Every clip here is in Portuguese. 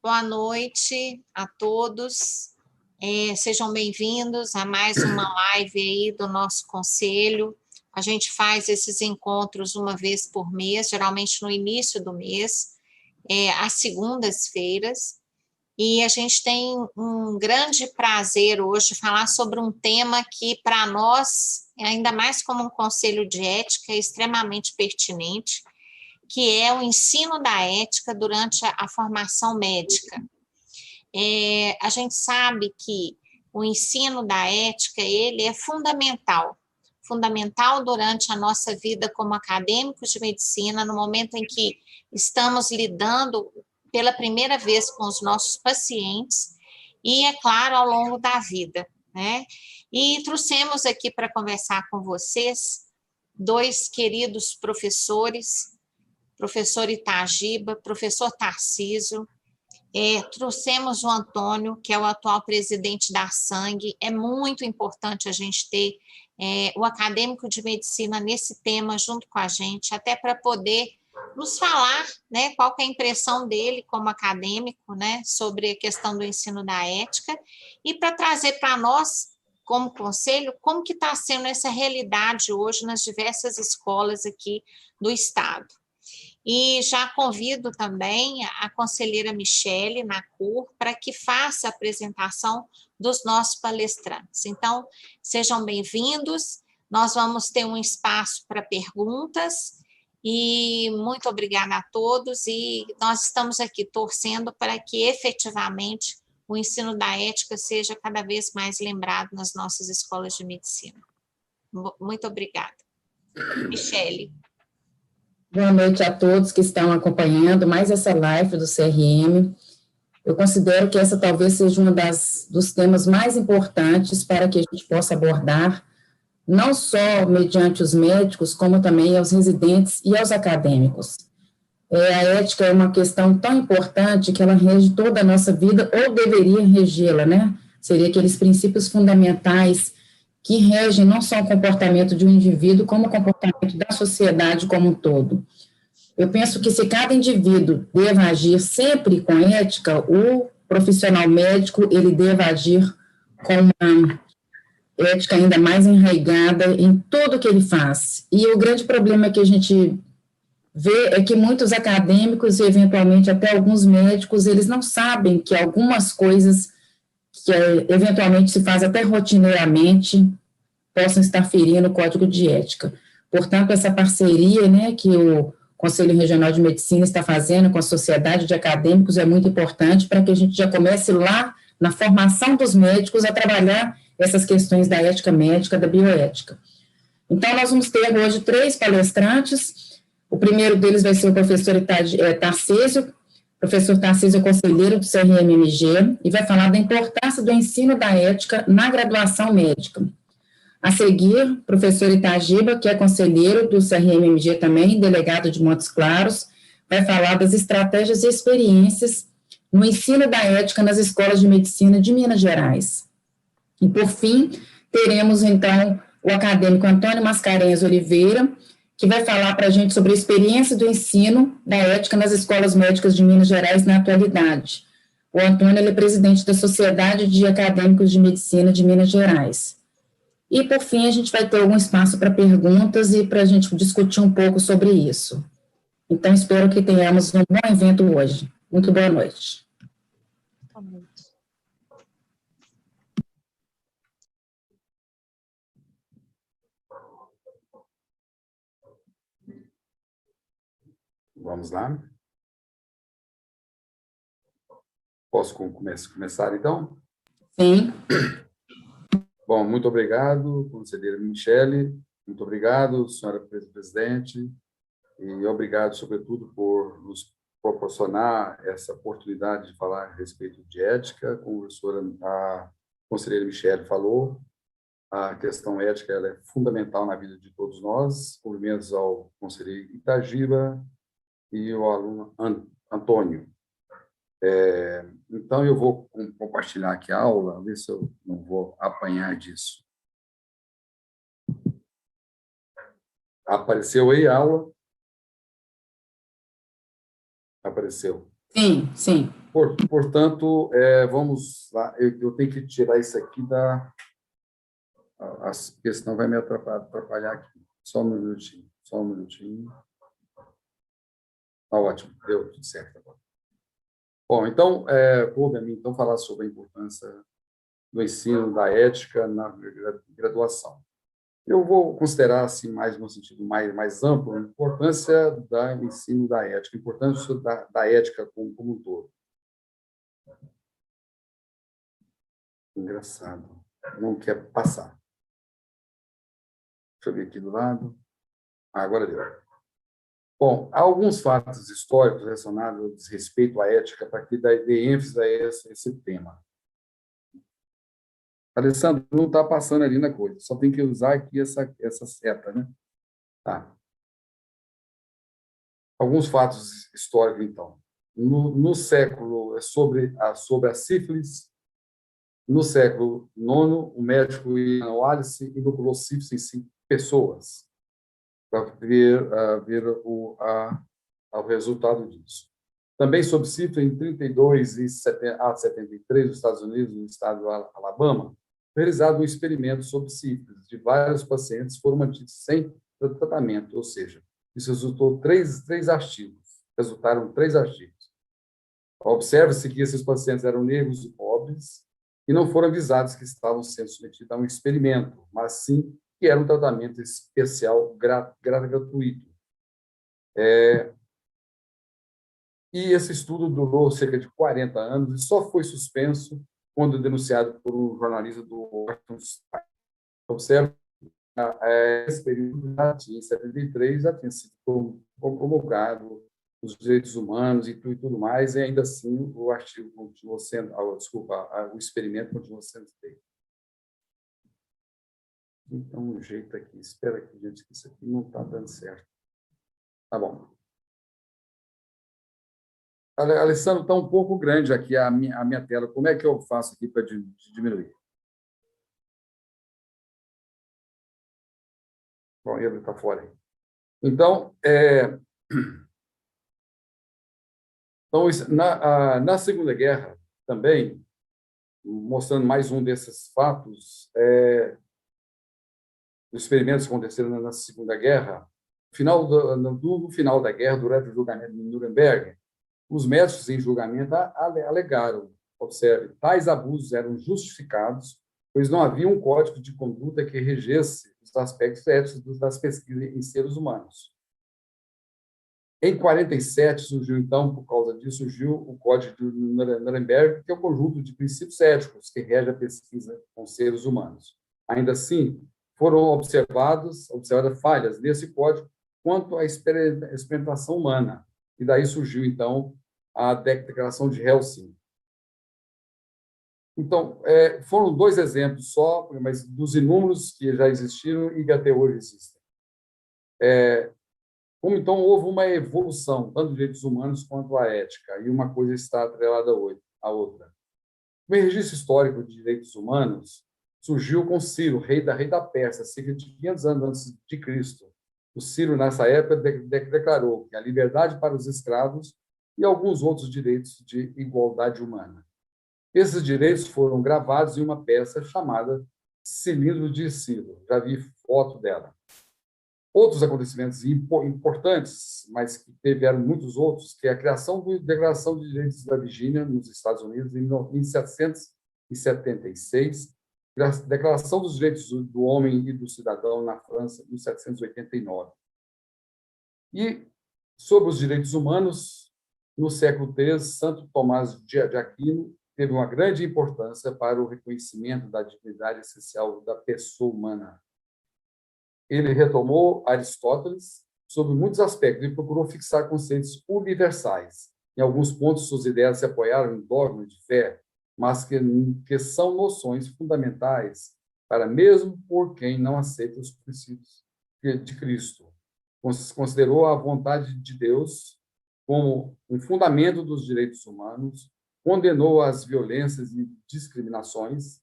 Boa noite a todos. Sejam bem-vindos a mais uma live aí do nosso conselho. A gente faz esses encontros uma vez por mês, geralmente no início do mês, às segundas-feiras. E a gente tem um grande prazer hoje falar sobre um tema que, para nós, ainda mais como um conselho de ética, é extremamente pertinente, que é o ensino da ética durante a formação médica. A gente sabe que o ensino da ética, ele é fundamental durante a nossa vida como acadêmicos de medicina, no momento em que estamos lidando pela primeira vez com os nossos pacientes e, é claro, ao longo da vida, né? E trouxemos aqui para conversar com vocês dois queridos professores, professor Itagiba, professor Tarcísio. Trouxemos o Antônio, que é o atual presidente da Sangue. É muito importante a gente ter o acadêmico de medicina nesse tema junto com a gente, até para poder nos falar, né, qual que é a impressão dele como acadêmico, né, sobre a questão do ensino da ética, e para trazer para nós, como conselho, como que está sendo essa realidade hoje nas diversas escolas aqui do Estado. E já convido também a conselheira Michele Nacur para que faça a apresentação dos nossos palestrantes. Então, sejam bem-vindos, nós vamos ter um espaço para perguntas, e muito obrigada a todos, e nós estamos aqui torcendo para que efetivamente o ensino da ética seja cada vez mais lembrado nas nossas escolas de medicina. Muito obrigada. Michele. Boa noite a todos que estão acompanhando mais essa live do CRM. Eu considero que essa talvez seja um dos temas mais importantes para que a gente possa abordar, não só mediante os médicos, como também aos residentes e aos acadêmicos. A ética é uma questão tão importante que ela rege toda a nossa vida, ou deveria regê-la, né? Seria aqueles princípios fundamentais que regem não só o comportamento de um indivíduo, como o comportamento da sociedade como um todo. Eu penso que se cada indivíduo deve agir sempre com ética, o profissional médico, ele deve agir com uma ética ainda mais enraizada em tudo que ele faz. E o grande problema que a gente vê é que muitos acadêmicos e, eventualmente, até alguns médicos, eles não sabem que algumas coisas que, eventualmente, se faz até rotineiramente, possam estar ferindo o Código de Ética. Portanto, essa parceria, né, que o Conselho Regional de Medicina está fazendo com a Sociedade de Acadêmicos é muito importante para que a gente já comece lá, na formação dos médicos, a trabalhar essas questões da ética médica, da bioética. Então, nós vamos ter hoje 3 palestrantes. O primeiro deles vai ser o professor Tarcísio. O professor Tarcísio é conselheiro do CRM-MG e vai falar da importância do ensino da ética na graduação médica. A seguir, professor Itagiba, que é conselheiro do CRM-MG também, delegado de Montes Claros, vai falar das estratégias e experiências no ensino da ética nas escolas de medicina de Minas Gerais. E, por fim, teremos, então, o acadêmico Antônio Mascarenhas Oliveira, que vai falar para a gente sobre a experiência do ensino da ética nas escolas médicas de Minas Gerais na atualidade. O Antônio ele é presidente da Sociedade de Acadêmicos de Medicina de Minas Gerais. E, por fim, a gente vai ter algum espaço para perguntas e para a gente discutir um pouco sobre isso. Então, espero que tenhamos um bom evento hoje. Muito boa noite. Vamos lá? Posso começar, então? Sim. Bom, muito obrigado, conselheira Michele, muito obrigado, senhora presidente, e obrigado, sobretudo, por nos proporcionar essa oportunidade de falar a respeito de ética. Como a conselheira Michele falou, a questão ética ela é fundamental na vida de todos nós. Cumprimentos ao conselheiro Itagiba e ao aluno Antônio. Então, eu vou compartilhar aqui a aula, ver se eu não vou apanhar disso. Apareceu aí a aula? Apareceu. Sim, sim. Portanto, vamos lá, eu tenho que tirar isso aqui porque senão vai me atrapalhar aqui. Só um minutinho, só um minutinho. Tá ótimo, deu tudo certo agora. Bom, então, coube a mim então falar sobre a importância do ensino da ética na graduação. Eu vou considerar, assim, mais no sentido mais amplo, a importância do ensino da ética, a importância da ética como um todo. Engraçado, não quer passar. Deixa eu ver aqui do lado. Agora deu. Bom, há alguns fatos históricos relacionados ao desrespeito à ética para que dê ênfase a esse tema. Alessandro, não está passando ali na coisa, só tem que usar aqui essa seta, né? Tá. Alguns fatos históricos, então. No século, sobre a sífilis, no século IX, o médico Ian Wallace inoculou sífilis em 5 pessoas para ver o resultado disso. Também sobre sífilis, em 32 a 73, nos Estados Unidos, no estado do Alabama, foi realizado um experimento sobre sífilis. De vários pacientes foram mantidos sem tratamento, ou seja, isso resultaram 3 artigos. Observa-se que esses pacientes eram negros e pobres e não foram avisados que estavam sendo submetidos a um experimento, mas sim que era um tratamento especial gratuito. E esse estudo durou cerca de 40 anos e só foi suspenso quando denunciado por um jornalista do Washington Times. Observa esse período, em 73, já tinha sido promulgado os direitos humanos e tudo mais, e ainda assim o artigo continuou sendo, o experimento continuou sendo feito. Então, um jeito aqui, espera aqui, gente, que isso aqui não está dando certo. Tá bom. Alessandro, está um pouco grande aqui a minha tela. Como é que eu faço aqui para diminuir? Bom, ele está fora aí. Então, na Segunda Guerra, também, mostrando mais um desses fatos, os experimentos que aconteceram na Segunda Guerra, no final da guerra, durante o julgamento de Nuremberg, os médicos em julgamento alegaram, observe, tais abusos eram justificados, pois não havia um código de conduta que regesse os aspectos éticos das pesquisas em seres humanos. Em 47, surgiu, então, por causa disso, surgiu o Código de Nuremberg, que é o conjunto de princípios éticos que rege a pesquisa com seres humanos. Ainda assim, foram observadas falhas nesse código quanto à experimentação humana. E daí surgiu, então, a Declaração de Helsinki. Então, foram 2 exemplos só, mas dos inúmeros que já existiram e que até hoje existem. Como, então, houve uma evolução, tanto dos direitos humanos quanto à ética, e uma coisa está atrelada à outra. O registro histórico de direitos humanos surgiu com Ciro, rei da Pérsia, cerca de 500 anos antes de Cristo. O Ciro, nessa época, declarou que a liberdade para os escravos e alguns outros direitos de igualdade humana. Esses direitos foram gravados em uma peça chamada Cilindro de Ciro. Já vi foto dela. Outros acontecimentos importantes, mas que tiveram muitos outros, que é a criação da Declaração de Direitos da Virgínia, nos Estados Unidos, em 1776, a Declaração dos Direitos do Homem e do Cidadão na França, em 1789. E, sobre os direitos humanos, no século XIII, Santo Tomás de Aquino teve uma grande importância para o reconhecimento da dignidade essencial da pessoa humana. Ele retomou Aristóteles sobre muitos aspectos e procurou fixar conceitos universais. Em alguns pontos, suas ideias se apoiaram em dogmas de fé, mas que são noções fundamentais para mesmo por quem não aceita os princípios de Cristo. Considerou a vontade de Deus como um fundamento dos direitos humanos, condenou as violências e discriminações,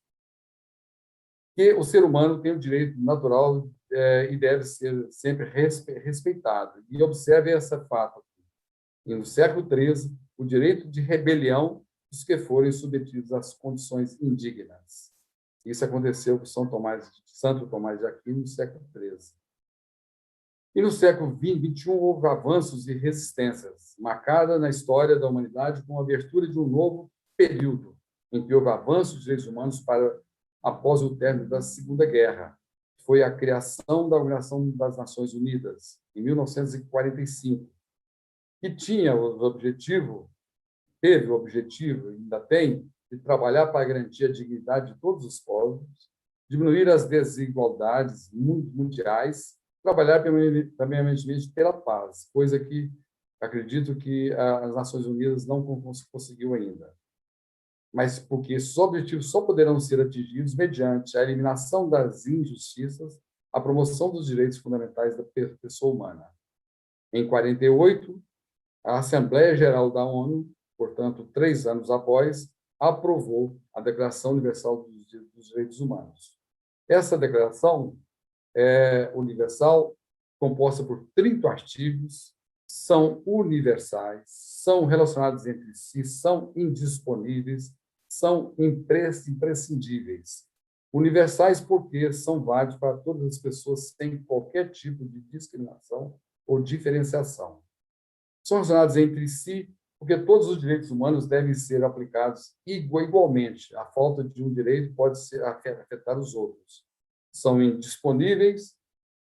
que o ser humano tem o direito natural e deve ser sempre respeitado. E observe esse fato. No século XIII, o direito de rebelião dos que forem submetidos às condições indignas. Isso aconteceu com Santo Tomás de Aquino no século XIII. E no século XX, XXI, houve avanços e resistências, marcada na história da humanidade com a abertura de um novo período, em que houve avanços dos direitos humanos após o término da Segunda Guerra. Foi a criação da Organização das Nações Unidas, em 1945, que teve o objetivo, ainda tem, de trabalhar para garantir a dignidade de todos os povos, diminuir as desigualdades mundiais, trabalhar permanentemente pela paz, coisa que acredito que as Nações Unidas não conseguiu ainda. Mas porque esses objetivos só poderão ser atingidos mediante a eliminação das injustiças, a promoção dos direitos fundamentais da pessoa humana. Em 48, a Assembleia Geral da ONU, portanto, 3 anos após, aprovou a Declaração Universal dos Direitos Humanos. Essa declaração universal, composta por 30 artigos, são universais, são relacionados entre si, são indisponíveis, são imprescindíveis. Universais porque são válidos para todas as pessoas sem qualquer tipo de discriminação ou diferenciação. São relacionados entre si porque todos os direitos humanos devem ser aplicados igualmente. A falta de um direito pode afetar os outros. São indisponíveis,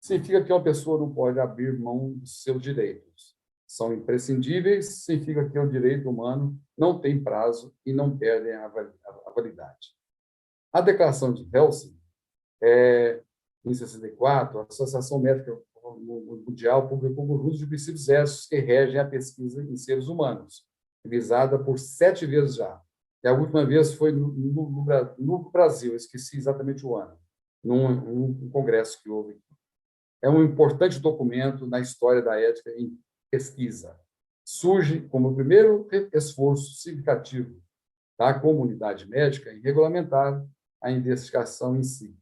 significa que uma pessoa não pode abrir mão dos seus direitos. São imprescindíveis, significa que o direito humano não tem prazo e não perde a validade. A Declaração de Helsinki, em 64, a Associação Médica Mundial publicou um conjunto de princípios éticos que regem a pesquisa em seres humanos, revisada por 7 vezes já. E a última vez foi no Brasil, esqueci exatamente o ano, num congresso que houve. É um importante documento na história da ética em pesquisa. Surge como o primeiro esforço significativo da comunidade médica em regulamentar a investigação em si,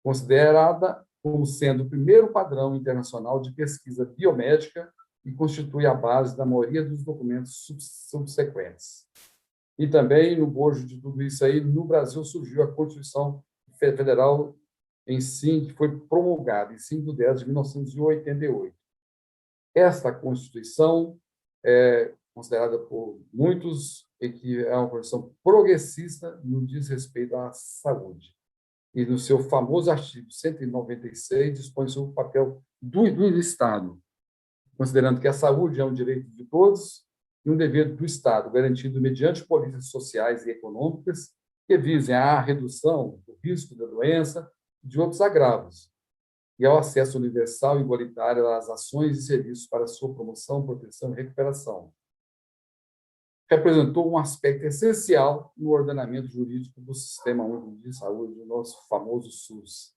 considerada como sendo o primeiro padrão internacional de pesquisa biomédica e constitui a base da maioria dos documentos subsequentes. E também, no bojo de tudo isso aí, no Brasil surgiu a Constituição Federal em si, que foi promulgada em 5/10/1988. Esta Constituição é considerada por muitos que é uma Constituição progressista no diz respeito à saúde. E no seu famoso artigo 196 dispõe sobre o papel do Estado, considerando que a saúde é um direito de todos e um dever do Estado, garantido mediante políticas sociais e econômicas que visem à redução do risco da doença e de outros agravos, e ao acesso universal e igualitário às ações e serviços para sua promoção, proteção e recuperação. Representou um aspecto essencial no ordenamento jurídico do Sistema Único de Saúde, o nosso famoso SUS.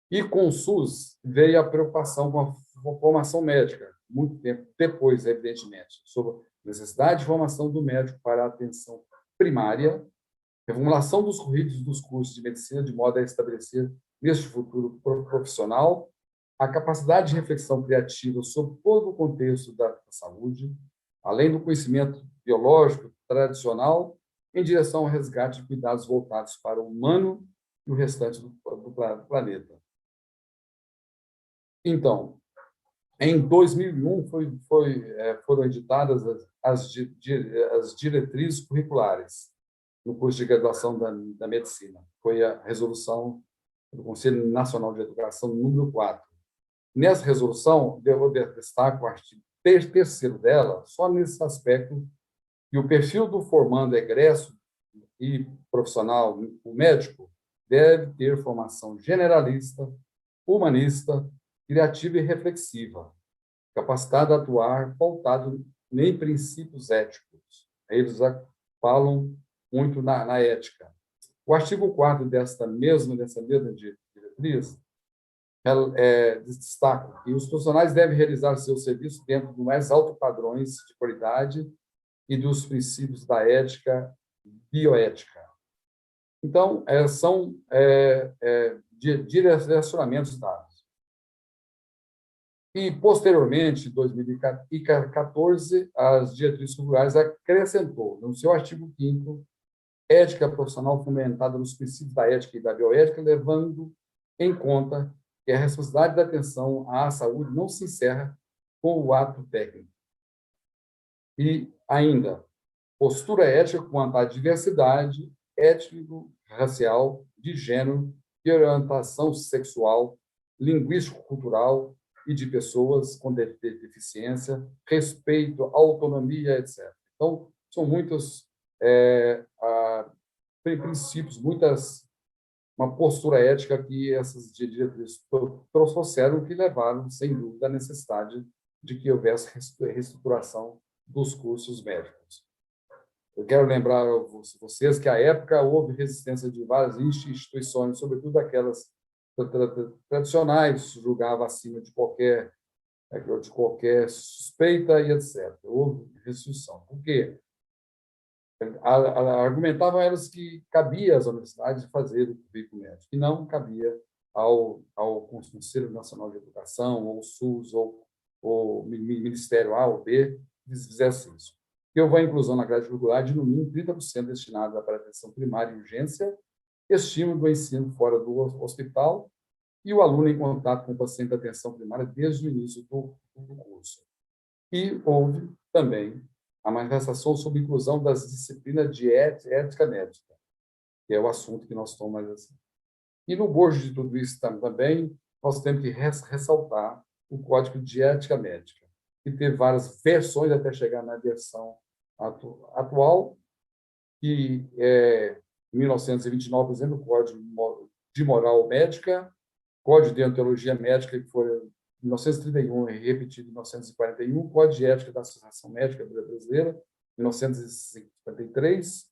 E com o SUS veio a preocupação com a formação médica, muito tempo depois, evidentemente, sobre a necessidade de formação do médico para a atenção primária, reformulação dos currículos dos cursos de medicina de modo a estabelecer, neste futuro profissional, a capacidade de reflexão criativa sobre todo o contexto da saúde, além do conhecimento biológico tradicional, em direção ao resgate de cuidados voltados para o humano e o restante do planeta. Então, em 2001, foram editadas as diretrizes curriculares no curso de graduação da medicina. Foi a resolução do Conselho Nacional de Educação, número 4. Nessa resolução, eu destaco o artigo 3º dela, só nesse aspecto, que o perfil do formando egresso e profissional, o médico, deve ter formação generalista, humanista, criativa e reflexiva, capacitado a atuar pautado em princípios éticos. Eles falam muito na ética. O artigo 4º dessa mesma diretriz destaca que os profissionais devem realizar seu serviço dentro dos mais altos padrões de qualidade e dos princípios da ética bioética. Então, são direcionamentos dados. E, posteriormente, em 2014, as diretrizes curriculares acrescentou, no seu artigo 5º, ética profissional fundamentada nos princípios da ética e da bioética, levando em conta que a responsabilidade da atenção à saúde não se encerra com o ato técnico. E, ainda, postura ética quanto à diversidade étnico-racial, de gênero, de orientação sexual, linguístico-cultural e de pessoas com deficiência, respeito, autonomia, etc. Então, são muitos princípios, uma postura ética que essas diretrizes trouxeram, que levaram, sem dúvida, à necessidade de que houvesse reestruturação dos cursos médicos. Eu quero lembrar a vocês que, à época, houve resistência de várias instituições, sobretudo aquelas tradicionais, julgava acima de qualquer suspeita e etc. Houve restrição. Por quê? Argumentavam elas que cabia às universidades fazer o currículo médico, e não cabia ao Conselho Nacional de Educação, ou SUS, ou o Ministério A ou B, que fizesse isso. Que houve a inclusão na grade curricular de, no mínimo, 30% destinada para atenção primária e urgência, estímulo do ensino fora do hospital e o aluno em contato com o paciente da atenção primária desde o início do curso. E houve também a manifestação sobre a inclusão das disciplinas de ética médica, que é o assunto que nós estamos mais assim. E no bojo de tudo isso também, nós temos que ressaltar o Código de Ética Médica, que teve várias versões até chegar na versão atual, que é, em 1929, por exemplo, o Código de Moral Médica, Código de Deontologia Médica, que foi em 1931 e repetido em 1941, Código de Ética da Associação Médica Brasileira, em 1953,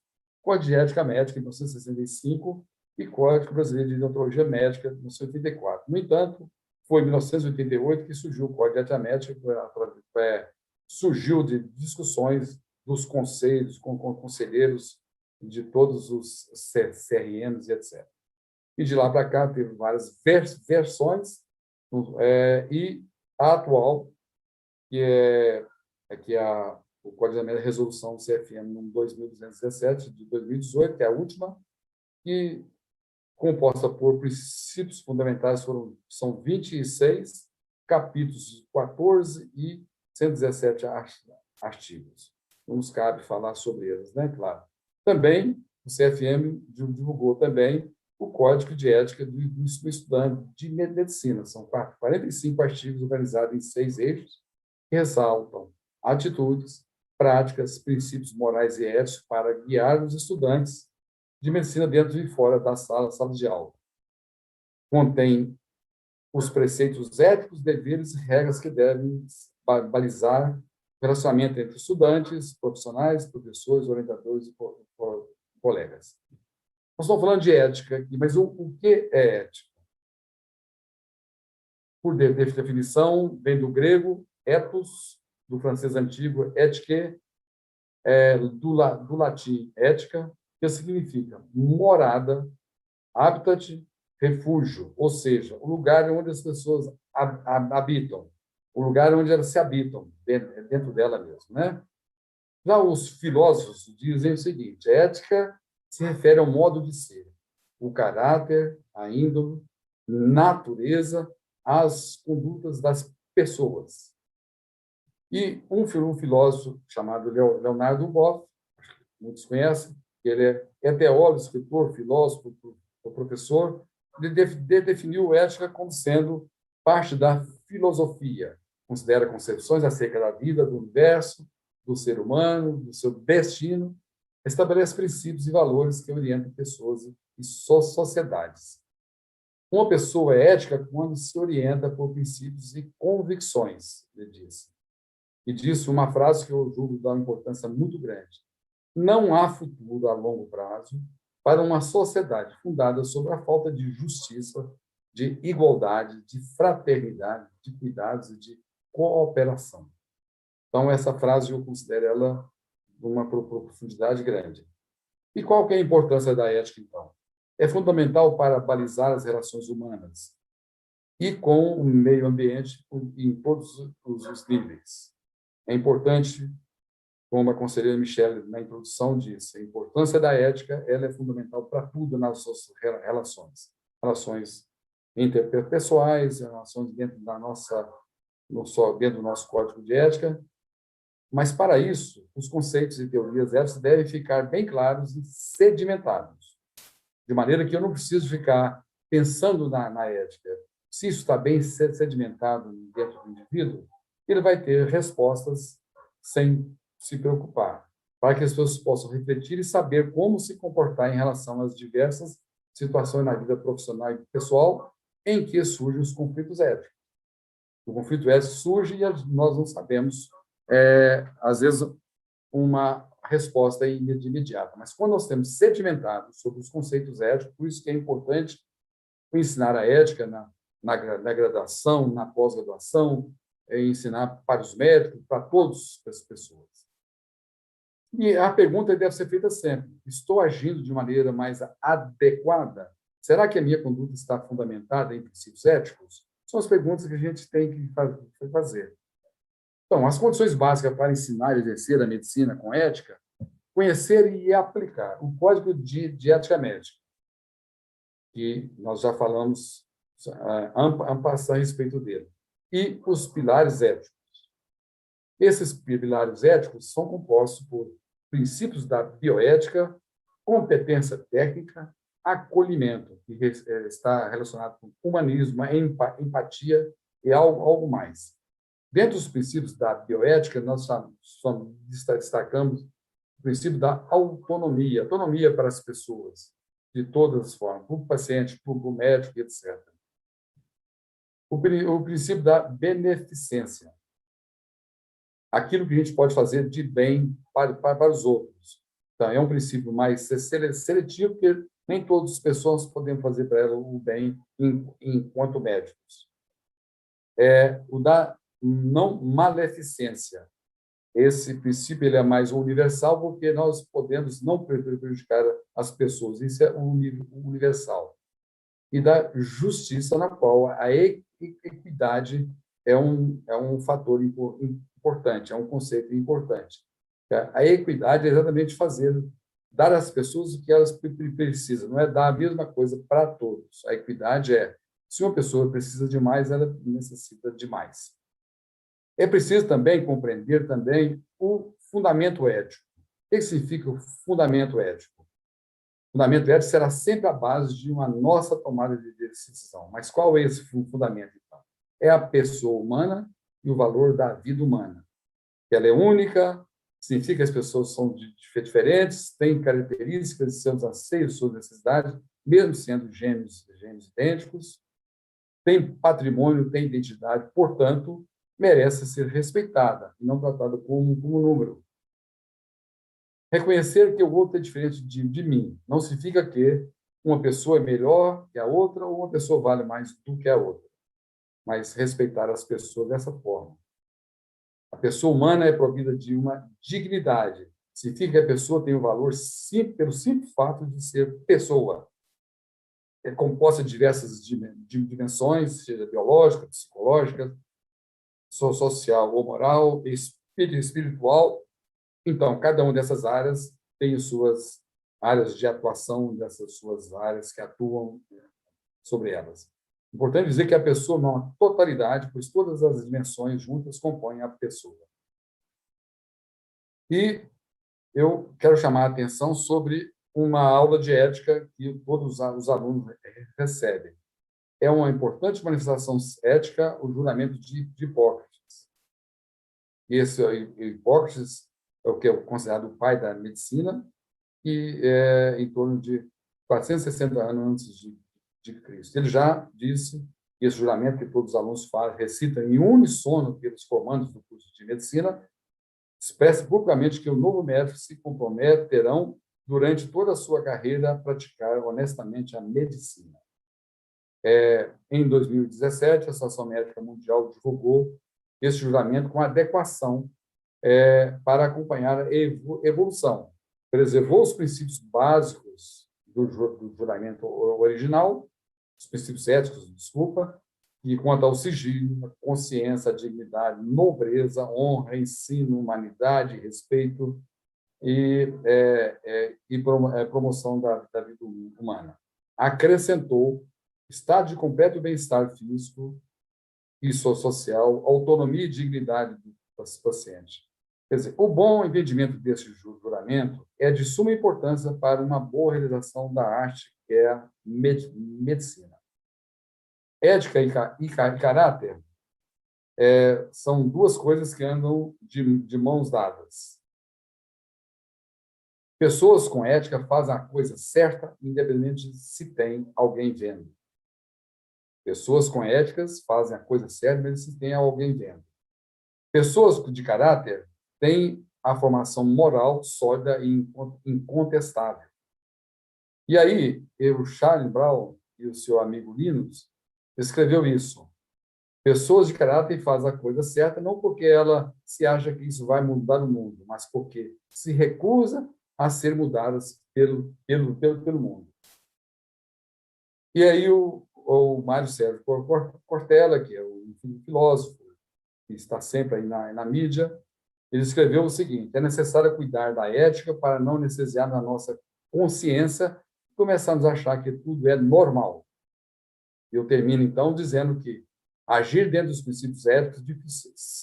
Código de Ética Médica, em 1965, e Código Brasileiro de Deontologia Médica, em 1984. No entanto, foi em 1988 que surgiu o Código de Ética Médica, surgiu de discussões dos conselhos, com conselheiros de todos os CRMs e etc. E de lá para cá teve várias versões, e a atual, que é o Código da Resolução CFM 2217, de 2018, que é a última, que, composta por princípios fundamentais, são 26 capítulos, 14 e 117 artigos. Não nos cabe falar sobre eles, né? Claro. Também, o CFM divulgou também o Código de Ética do Estudante de Medicina. São 45 artigos organizados em 6 eixos que ressaltam atitudes, práticas, princípios morais e éticos para guiar os estudantes de medicina dentro e fora da sala de aula. Contém os preceitos éticos, deveres e regras que devem balizar o relacionamento entre estudantes, profissionais, professores, orientadores e colegas. Nós estamos falando de ética aqui, mas o que é ética? Por definição, vem do grego ethos, do francês antigo éthique, do latim ética, que significa morada, habitat, refúgio, ou seja, o lugar onde as pessoas habitam, o lugar onde elas se habitam, dentro dela mesmo, né? Já os filósofos dizem o seguinte: a ética se refere ao modo de ser, o caráter, a índole, natureza, as condutas das pessoas. E um filósofo chamado Leonardo Boff, muitos conhecem, ele é teólogo, escritor, filósofo, professor, ele definiu ética como sendo parte da filosofia, considera concepções acerca da vida, do universo, do ser humano, do seu destino, estabelece princípios e valores que orientam pessoas e sociedades. Uma pessoa é ética quando se orienta por princípios e convicções, ele disse. E disse uma frase que eu julgo dar uma importância muito grande: não há futuro a longo prazo para uma sociedade fundada sobre a falta de justiça, de igualdade, de fraternidade, de cuidados e de cooperação. Então, essa frase eu considero ela de uma profundidade grande. E qual que é a importância da ética, então? É fundamental para balizar as relações humanas e com o meio ambiente em todos os níveis. É importante, como a conselheira Michele, na introdução, disse, a importância da ética ela é fundamental para tudo nas suas relações interpessoais, relações dentro da nossa, não só dentro do nosso código de ética, mas, para isso, os conceitos e teorias éticas devem ficar bem claros e sedimentados, de maneira que eu não preciso ficar pensando na ética. Se isso está bem sedimentado dentro do indivíduo, ele vai ter respostas sem se preocupar, para que as pessoas possam refletir e saber como se comportar em relação às diversas situações na vida profissional e pessoal em que surgem os conflitos éticos. O conflito ético surge e nós não sabemos, às vezes, uma resposta imediata. Mas quando nós temos sedimentado sobre os conceitos éticos, por isso que é importante ensinar a ética na graduação, na pós-graduação, ensinar para os médicos, para todas as pessoas. E a pergunta deve ser feita sempre: estou agindo de maneira mais adequada? Será que a minha conduta está fundamentada em princípios éticos? São as perguntas que a gente tem que fazer. Então, as condições básicas para ensinar e exercer a medicina com ética: conhecer e aplicar o Código de Ética Médica, que nós já falamos a respeito dele, e os pilares éticos. Esses pilares éticos são compostos por princípios da bioética, competência técnica, acolhimento, que está relacionado com humanismo, empatia e algo mais. Dentro dos princípios da bioética, nós destacamos o princípio da autonomia para as pessoas, de todas as formas, para o paciente, para o médico, etc. O princípio da beneficência, aquilo que a gente pode fazer de bem para os outros. Então, é um princípio mais seletivo, porque nem todas as pessoas podem fazer para ela o bem enquanto médicos. O da não maleficência. Esse princípio ele é mais universal, porque nós podemos não prejudicar as pessoas. Isso é universal. E da justiça, na qual a equidade é um fator importante, é um conceito importante. A equidade é exatamente dar às pessoas o que elas precisam, não é dar a mesma coisa para todos. A equidade é, se uma pessoa precisa de mais, ela necessita de mais. É preciso também compreender também o fundamento ético. O que significa o fundamento ético? O fundamento ético será sempre a base de uma nossa tomada de decisão. Mas qual é esse fundamento, então? É a pessoa humana e o valor da vida humana. Ela é única, significa que as pessoas são diferentes, têm características de seus anseios, suas necessidades, mesmo sendo gêmeos idênticos, tem patrimônio, tem identidade, portanto, merece ser respeitada e não tratada como número. Reconhecer que o outro é diferente de mim não significa que uma pessoa é melhor que a outra ou uma pessoa vale mais do que a outra, mas respeitar as pessoas dessa forma. A pessoa humana é provida de uma dignidade. Significa que a pessoa tem um valor pelo simples fato de ser pessoa. É composta de diversas dimensões, seja biológica, psicológica, social ou moral, espiritual. Então, cada uma dessas áreas tem suas áreas de atuação, dessas suas áreas que atuam sobre elas. Importante dizer que a pessoa não é uma totalidade, pois todas as dimensões juntas compõem a pessoa. E eu quero chamar a atenção sobre uma aula de ética que todos os alunos recebem. É uma importante manifestação ética o juramento de Hipócrates. Esse Hipócrates é o que é considerado o pai da medicina, e é em torno de 460 anos antes de Cristo. Ele já disse, esse juramento que todos os alunos recitam em uníssono pelos formandos do curso de medicina, expressa publicamente que o novo médico se comprometerão durante toda a sua carreira a praticar honestamente a medicina. Em 2017, a Associação Médica Mundial divulgou esse juramento com adequação para acompanhar a evolução. Preservou os princípios básicos do juramento original, os princípios éticos, que conta ao sigilo, a consciência, a dignidade, nobreza, honra, ensino, humanidade, respeito e promoção da vida humana. Acrescentou estado de completo bem-estar físico e social, autonomia e dignidade do paciente. Quer dizer, o bom entendimento desse juramento é de suma importância para uma boa realização da arte, que é a medicina. Ética e caráter são duas coisas que andam de mãos dadas. Pessoas com ética fazem a coisa certa, independente se tem alguém vendo. Pessoas com éticas fazem a coisa certa, mesmo se tem alguém vendo. Pessoas de caráter têm a formação moral sólida e incontestável. E aí, o Charles Brown e o seu amigo Linus escreveu isso. Pessoas de caráter fazem a coisa certa não porque ela se acha que isso vai mudar o mundo, mas porque se recusa a ser mudadas pelo mundo. E aí o Mário Sérgio Cortella, que é um filósofo que está sempre aí na mídia, ele escreveu o seguinte: é necessário cuidar da ética para não anestesiar na nossa consciência e começarmos a achar que tudo é normal. Eu termino, então, dizendo que agir dentro dos princípios éticos,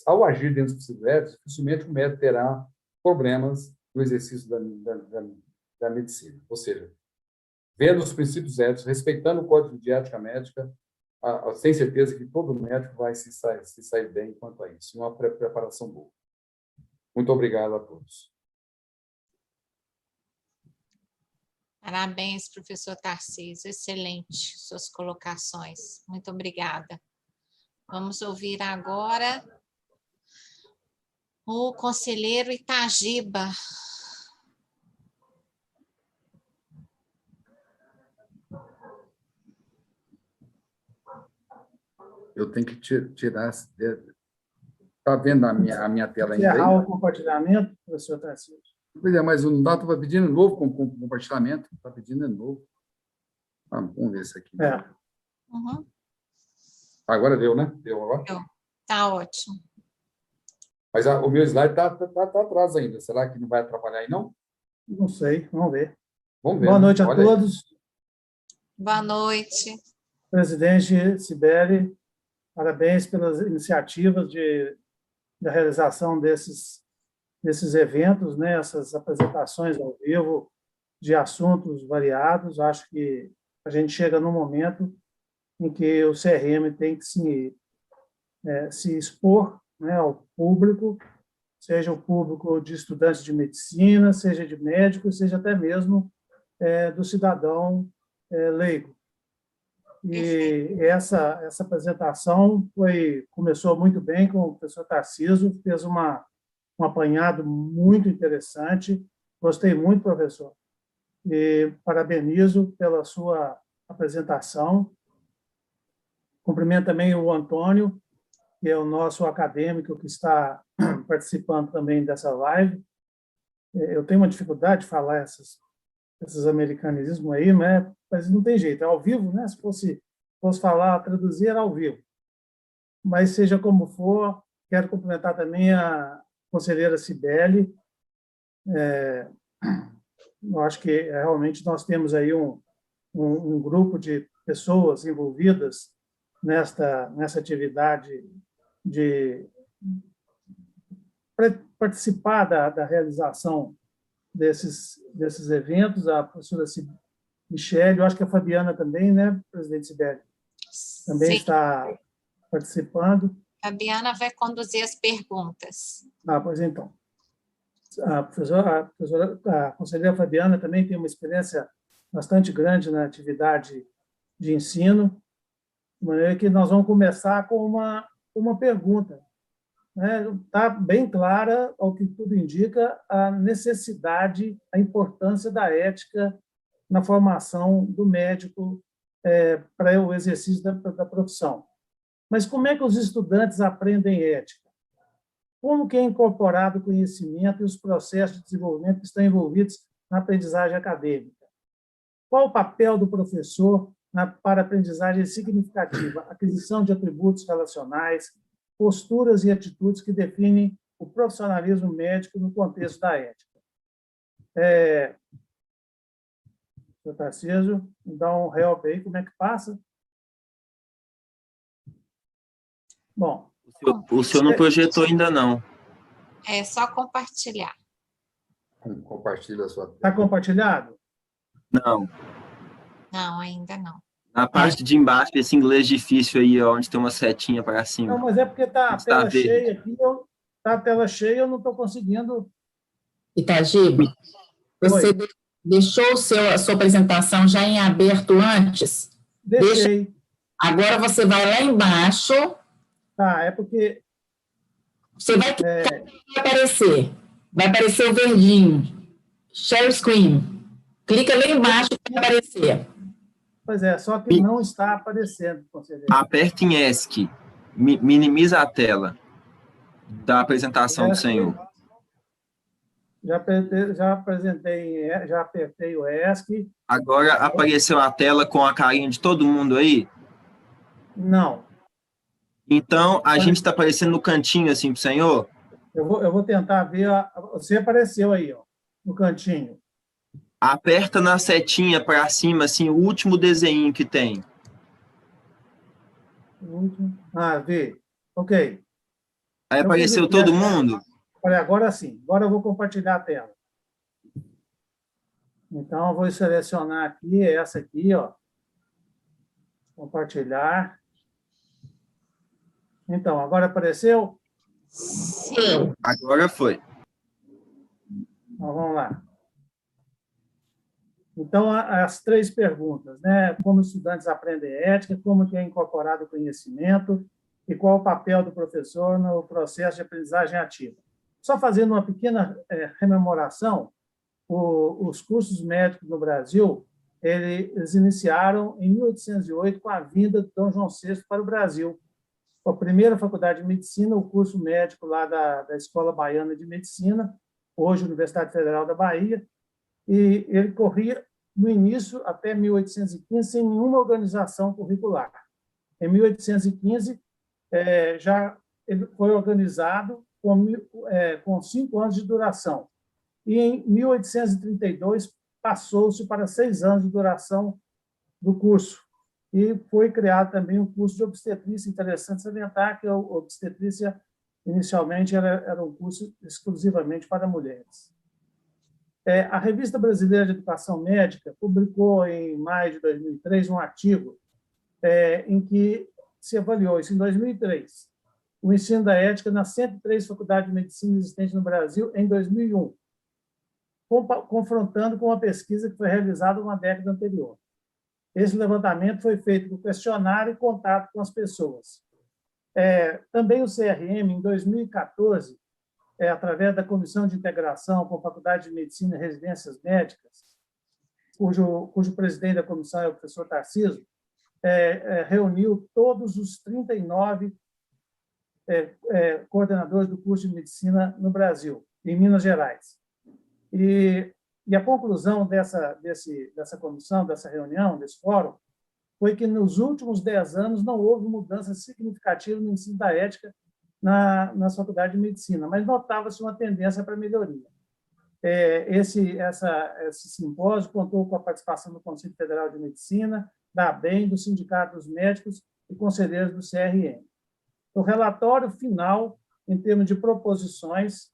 ao agir dentro dos princípios éticos, dificilmente o médico terá problemas no exercício da medicina. Ou seja, vendo os princípios éticos, respeitando o código de ética médica, tem certeza que todo médico vai se sair bem quanto a isso. Uma preparação boa. Muito obrigado a todos. Parabéns, professor Tarcísio. Excelente suas colocações. Muito obrigada. Vamos ouvir agora o conselheiro Itagiba. Eu tenho que tirar... Está vendo a minha tela ainda? Encerrar o compartilhamento, professor Tarcísio. Pois é, mas não dá, estava pedindo novo compartilhamento. Está pedindo de novo. Vamos ver isso aqui. Uhum. Agora deu, né? Deu agora? Deu. Tá ótimo. Mas o meu slide está atrás ainda. Será que não vai atrapalhar aí, não? Não sei, vamos ver. Vamos ver. Boa noite a Olha todos. Aí. Boa noite. Presidente Cibele, parabéns pelas iniciativas da realização desses eventos, né? Essas apresentações ao vivo de assuntos variados. Acho que a gente chega num momento em que o CRM tem que se expor, né, ao público, seja o público de estudantes de medicina, seja de médicos, seja até mesmo do cidadão leigo. E essa apresentação começou muito bem com o professor Tarcísio, fez um apanhado muito interessante. Gostei muito, professor. E parabenizo pela sua apresentação. Cumprimento também o Antônio, que é o nosso acadêmico que está participando também dessa live. Eu tenho uma dificuldade de falar esses americanismos aí, né? Mas não tem jeito, é ao vivo, né? Se fosse falar, traduzir, era ao vivo. Mas, seja como for, quero cumprimentar também a conselheira Cibele. Eu acho que realmente nós temos aí um grupo de pessoas envolvidas nessa atividade de participar da realização desses eventos. A professora Michele, eu acho que a Fabiana também, né, presidente Sibeli? Também Sim. está participando. Fabiana vai conduzir as perguntas. Pois então. A conselheira Fabiana também tem uma experiência bastante grande na atividade de ensino, de maneira que nós vamos começar com uma pergunta. Está bem clara, ao que tudo indica, a necessidade, a importância da ética na formação do médico para o exercício da profissão. Mas como é que os estudantes aprendem ética? Como que é incorporado o conhecimento e os processos de desenvolvimento que estão envolvidos na aprendizagem acadêmica? Qual o papel do professor para aprendizagem significativa, aquisição de atributos relacionais, posturas e atitudes que definem o profissionalismo médico no contexto da ética. Senhor Tarcísio, me dá um help aí, como é que passa? Bom. O senhor não projetou ainda, não. É só compartilhar. Compartilha a sua tela. Está compartilhado? Não. Não, ainda não. Na parte de embaixo, esse inglês difícil aí, onde tem uma setinha para cima. Não, mas é porque está a tela cheia aqui, está a tela cheia, eu não estou conseguindo... Itagibe, você deixou a sua apresentação já em aberto antes? Deixei. Agora você vai lá embaixo. Tá, é porque... Você vai aparecer. Vai aparecer o verdinho. Share screen. Clica lá embaixo que vai aparecer. Pois é, só que não está aparecendo, conselheiro. Aperta em ESC. Minimiza a tela da apresentação do senhor. Já apertei o ESC. Agora apareceu a tela com a carinha de todo mundo aí? Não. Então, a gente está aparecendo no cantinho assim para o senhor? Eu vou tentar ver. Você apareceu aí, ó, no cantinho. Aperta na setinha para cima, assim, o último desenho que tem. Vê. Ok. Aí apareceu todo mundo? Olha, agora sim. Agora eu vou compartilhar a tela. Então, eu vou selecionar aqui, essa aqui, ó. Compartilhar. Então, agora apareceu? Sim. Agora foi. Então, vamos lá. Então, as 3 perguntas, né? Como estudantes aprendem ética, como que é incorporado o conhecimento e qual o papel do professor no processo de aprendizagem ativa. Só fazendo uma pequena rememoração, os cursos médicos no Brasil, eles iniciaram em 1808 com a vinda de Dom João VI para o Brasil. A primeira faculdade de medicina, o curso médico lá da Escola Baiana de Medicina, hoje Universidade Federal da Bahia, e ele corria, no início, até 1815, sem nenhuma organização curricular. Em 1815, já ele foi organizado com 5 anos de duração. E, em 1832, passou-se para 6 anos de duração do curso. E foi criado também um curso de obstetrícia. Interessante salientar que a obstetrícia, inicialmente, era um curso exclusivamente para mulheres. A Revista Brasileira de Educação Médica publicou, em maio de 2003, um artigo em que se avaliou isso em 2003, o ensino da ética nas 103 faculdades de medicina existentes no Brasil em 2001, confrontando com uma pesquisa que foi realizada uma década anterior. Esse levantamento foi feito por questionário e contato com as pessoas. Também o CRM, em 2014, através da Comissão de Integração com a Faculdade de Medicina e Residências Médicas, cujo presidente da comissão é o professor Tarcísio, reuniu todos os 39 coordenadores do curso de medicina no Brasil, em Minas Gerais. E a conclusão dessa comissão, dessa reunião, desse fórum, foi que nos últimos 10 anos não houve mudança significativa no ensino da ética na faculdade de medicina, mas notava-se uma tendência para melhoria. Esse simpósio contou com a participação do Conselho Federal de Medicina, da ABEM, do Sindicato dos Médicos e conselheiros do CRM. O relatório final, em termos de proposições,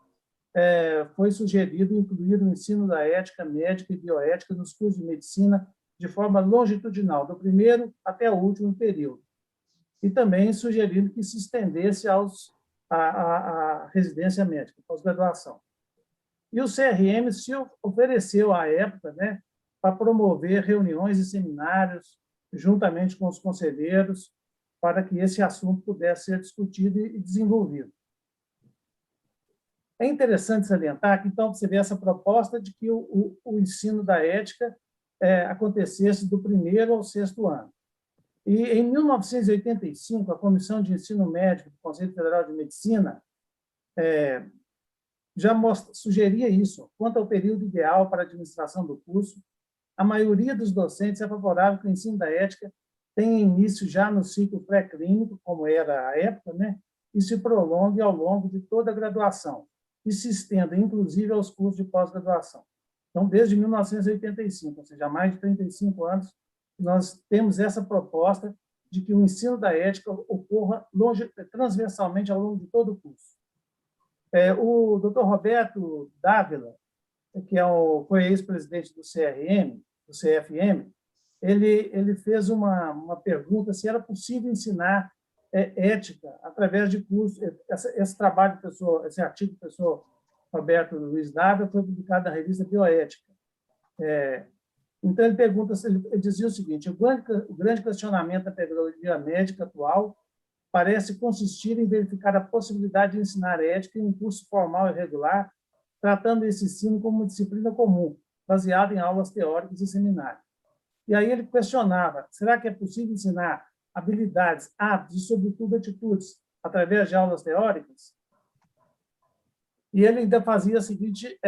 foi sugerido incluir o ensino da ética médica e bioética nos cursos de medicina de forma longitudinal, do primeiro até o último período. E também sugerindo que se estendesse à residência médica, pós-graduação. E o CRM se ofereceu, à época, né, para promover reuniões e seminários, juntamente com os conselheiros, para que esse assunto pudesse ser discutido e desenvolvido. É interessante salientar que, então, você vê essa proposta de que o ensino da ética acontecesse do 1º ao 6º ano. E, em 1985, a Comissão de Ensino Médico do Conselho Federal de Medicina já sugeria isso, quanto ao período ideal para a administração do curso, a maioria dos docentes é favorável que o ensino da ética tenha início já no ciclo pré-clínico, como era a época, né? E se prolongue ao longo de toda a graduação, e se estenda, inclusive, aos cursos de pós-graduação. Então, desde 1985, ou seja, há mais de 35 anos, nós temos essa proposta de que o ensino da ética ocorra transversalmente ao longo de todo o curso. O Dr. Roberto Dávila, que foi ex-presidente do CRM, do CFM, ele fez uma pergunta se era possível ensinar ética através de cursos. Esse trabalho, esse artigo do professor Roberto Luiz Dávila foi publicado na revista Bioética. Então, ele dizia o seguinte: o grande questionamento da pedagogia médica atual parece consistir em verificar a possibilidade de ensinar ética em um curso formal e regular, tratando esse ensino como uma disciplina comum, baseada em aulas teóricas e seminários. E aí ele questionava: será que é possível ensinar habilidades, hábitos e, sobretudo, atitudes através de aulas teóricas? E ele ainda fazia o seguinte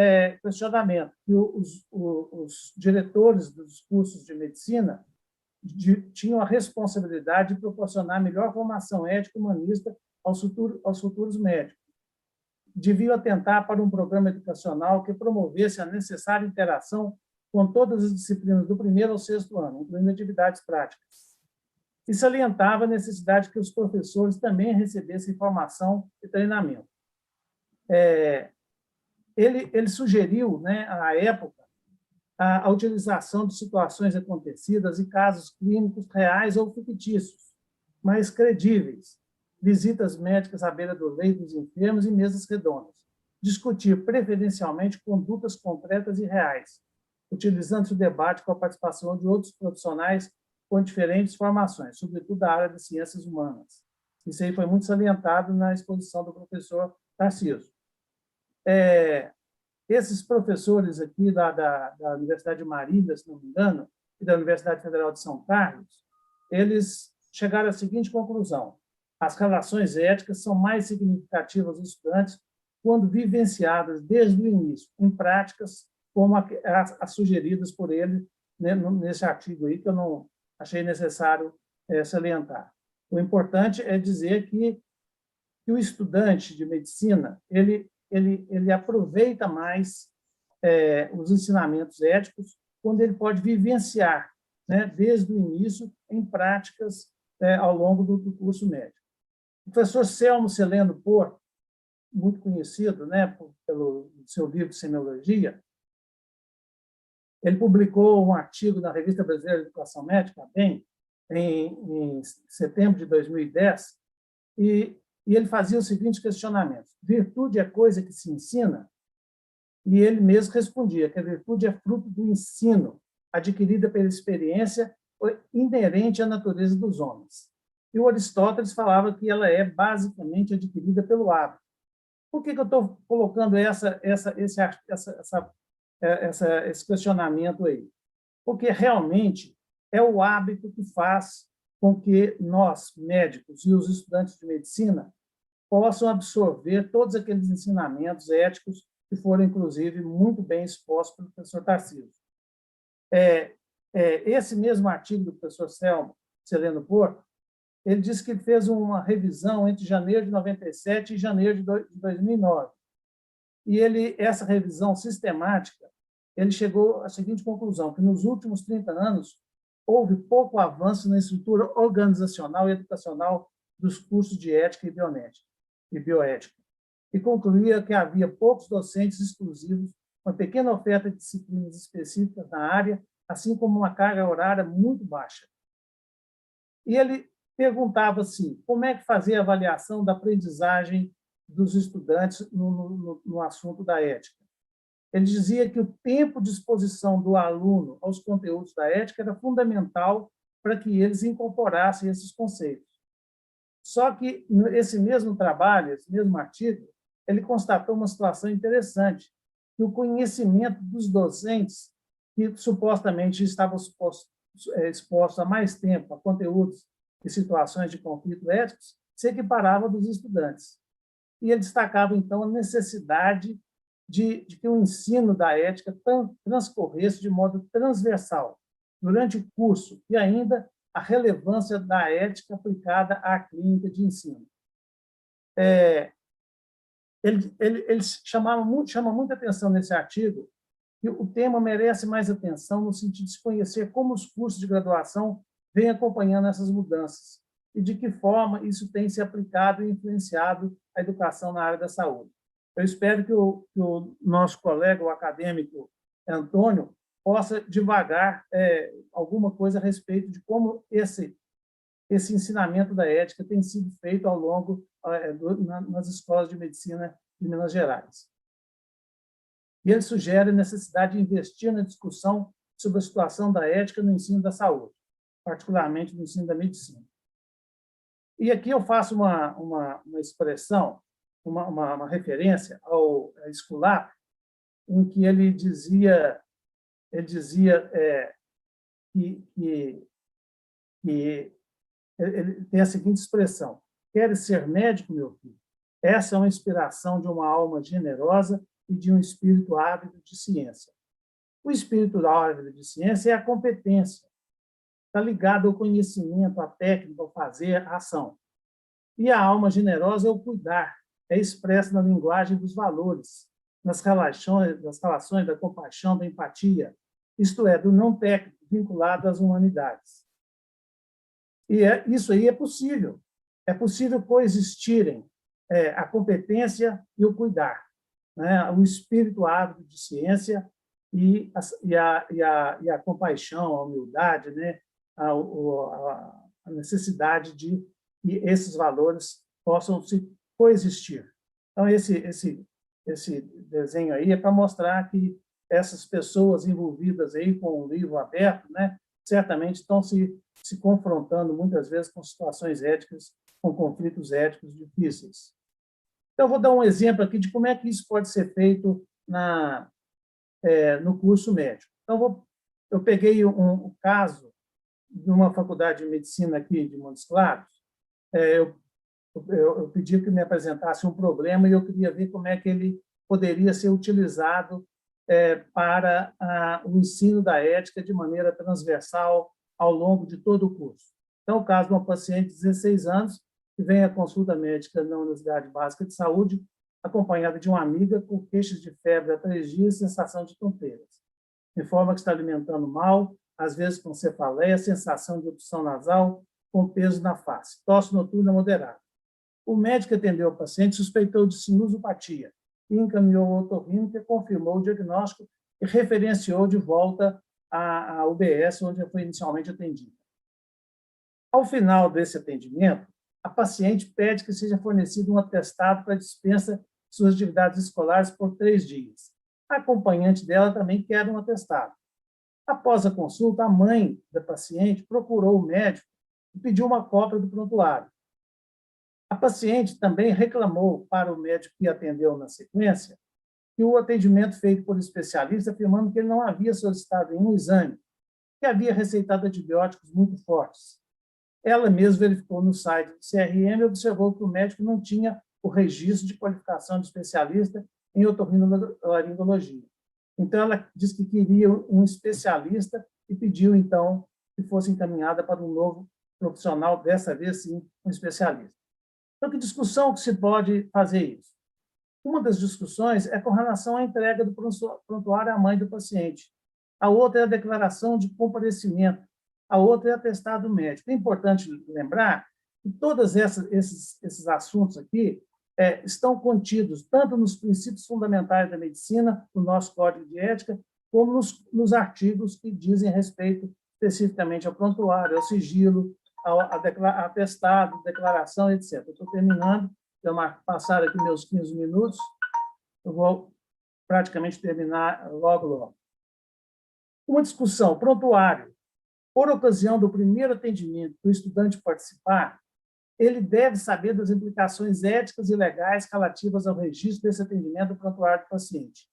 questionamento: que os diretores dos cursos de medicina tinham a responsabilidade de proporcionar melhor formação ética e humanista aos futuros médicos. Deviam atentar para um programa educacional que promovesse a necessária interação com todas as disciplinas do 1º ao 6º ano, incluindo atividades práticas. E salientava a necessidade que os professores também recebessem formação e treinamento. Ele sugeriu, né, à época, a utilização de situações acontecidas e casos clínicos reais ou fictícios, mas credíveis, visitas médicas à beira do leito dos enfermos e mesas redondas, discutir preferencialmente condutas concretas e reais, utilizando o debate com a participação de outros profissionais com diferentes formações, sobretudo da área de ciências humanas. Isso aí foi muito salientado na exposição do professor Tarcísio. Esses professores aqui da Universidade de Marília, se não me engano, e da Universidade Federal de São Carlos, eles chegaram à seguinte conclusão: as relações éticas são mais significativas dos estudantes quando vivenciadas desde o início, em práticas como as sugeridas por ele, né, nesse artigo aí, que eu não achei necessário salientar. O importante é dizer que o estudante de medicina ele aproveita mais os ensinamentos éticos quando ele pode vivenciar, né, desde o início, em práticas ao longo do curso médico. O professor Selmo Celeno Porto, muito conhecido, né, pelo seu livro de Semiologia, ele publicou um artigo na Revista Brasileira de Educação Médica, BEM, em setembro de 2010, e ele fazia o seguinte questionamento: virtude é coisa que se ensina? E ele mesmo respondia que a virtude é fruto do ensino, adquirida pela experiência inerente à natureza dos homens. E o Aristóteles falava que ela é basicamente adquirida pelo hábito. Por que eu estou colocando esse questionamento aí? Porque realmente é o hábito que faz com que nós, médicos e os estudantes de medicina, possam absorver todos aqueles ensinamentos éticos que foram, inclusive, muito bem expostos pelo professor Tarcísio. Esse mesmo artigo do professor Selmo Celeno Porto, ele disse que fez uma revisão entre janeiro de 97 e janeiro de 2009. E essa revisão sistemática, ele chegou à seguinte conclusão: que nos últimos 30 anos houve pouco avanço na estrutura organizacional e educacional dos cursos de ética e bioética, e concluía que havia poucos docentes exclusivos, uma pequena oferta de disciplinas específicas na área, assim como uma carga horária muito baixa. E ele perguntava assim: como é que fazer a avaliação da aprendizagem dos estudantes no assunto da ética? Ele dizia que o tempo de exposição do aluno aos conteúdos da ética era fundamental para que eles incorporassem esses conceitos. Só que, esse mesmo trabalho, esse mesmo artigo, ele constatou uma situação interessante, que o conhecimento dos docentes, que supostamente estavam expostos há mais tempo a conteúdos e situações de conflito éticos, se equiparava dos estudantes. E ele destacava, então, a necessidade de que o ensino da ética transcorresse de modo transversal durante o curso e ainda a relevância da ética aplicada à clínica de ensino. Ele chama muita atenção nesse artigo que o tema merece mais atenção no sentido de se conhecer como os cursos de graduação vêm acompanhando essas mudanças e de que forma isso tem se aplicado e influenciado a educação na área da saúde. Eu espero que o nosso colega, o acadêmico Antônio, possa divagar alguma coisa a respeito de como esse ensinamento da ética tem sido feito ao longo nas escolas de medicina de Minas Gerais. E ele sugere a necessidade de investir na discussão sobre a situação da ética no ensino da saúde, particularmente no ensino da medicina. E aqui eu faço uma expressão, uma referência ao Esculap, em que ele dizia que ele tem a seguinte expressão: queres ser médico, meu filho? Essa é uma inspiração de uma alma generosa e de um espírito ávido de ciência. O espírito ávido de ciência é a competência, está ligado ao conhecimento, à técnica, ao fazer, à ação. E a alma generosa é o cuidar, é expressa na linguagem dos valores, nas relações, da compaixão, da empatia, isto é, do não técnico vinculado às humanidades. E isso aí é possível coexistirem a competência e o cuidar, né? O espírito ávido de ciência e a compaixão, a humildade, né? A necessidade de que esses valores possam se coexistir. Então, esse desenho aí é para mostrar que essas pessoas envolvidas aí com o livro aberto, né, certamente estão se confrontando muitas vezes com situações éticas, com conflitos éticos difíceis. Então, eu vou dar um exemplo aqui de como é que isso pode ser feito no curso médico. Então, eu peguei um caso de uma faculdade de medicina aqui de Montes Claros. Eu pedi que me apresentasse um problema e eu queria ver como é que ele poderia ser utilizado para o ensino da ética de maneira transversal ao longo de todo o curso. Então, o caso de uma paciente de 16 anos que vem à consulta médica na Unidade Básica de Saúde, acompanhada de uma amiga com queixas de febre há 3 dias e sensação de tonteiras. Informa que está alimentando mal, às vezes com cefaleia, sensação de obstrução nasal, com peso na face, tosse noturna moderada. O médico que atendeu o paciente suspeitou de sinusopatia e encaminhou ao otorrino, que confirmou o diagnóstico e referenciou de volta à UBS, onde foi inicialmente atendida. Ao final desse atendimento, a paciente pede que seja fornecido um atestado para dispensa de suas atividades escolares por 3 dias. A acompanhante dela também quer um atestado. Após a consulta, a mãe da paciente procurou o médico e pediu uma cópia do prontuário. A paciente também reclamou para o médico que atendeu na sequência que o atendimento feito por especialista, afirmando que ele não havia solicitado nenhum exame, que havia receitado antibióticos muito fortes. Ela mesma verificou no site do CRM e observou que o médico não tinha o registro de qualificação de especialista em otorrinolaringologia. Então, ela disse que queria um especialista e pediu, então, que fosse encaminhada para um novo profissional, dessa vez, sim, um especialista. Então, que discussão que se pode fazer isso? Uma das discussões é com relação à entrega do prontuário à mãe do paciente. A outra é a declaração de comparecimento. A outra é atestado médico. É importante lembrar que todos esses assuntos aqui estão contidos tanto nos princípios fundamentais da medicina, no nosso Código de Ética, como nos artigos que dizem respeito especificamente ao prontuário, ao sigilo, ao atestado, declaração, etc. Eu estou terminando, já passaram aqui meus 15 minutos, eu vou praticamente terminar logo. Uma discussão, prontuário. Por ocasião do primeiro atendimento do estudante participar, ele deve saber das implicações éticas e legais relativas ao registro desse atendimento do prontuário do paciente.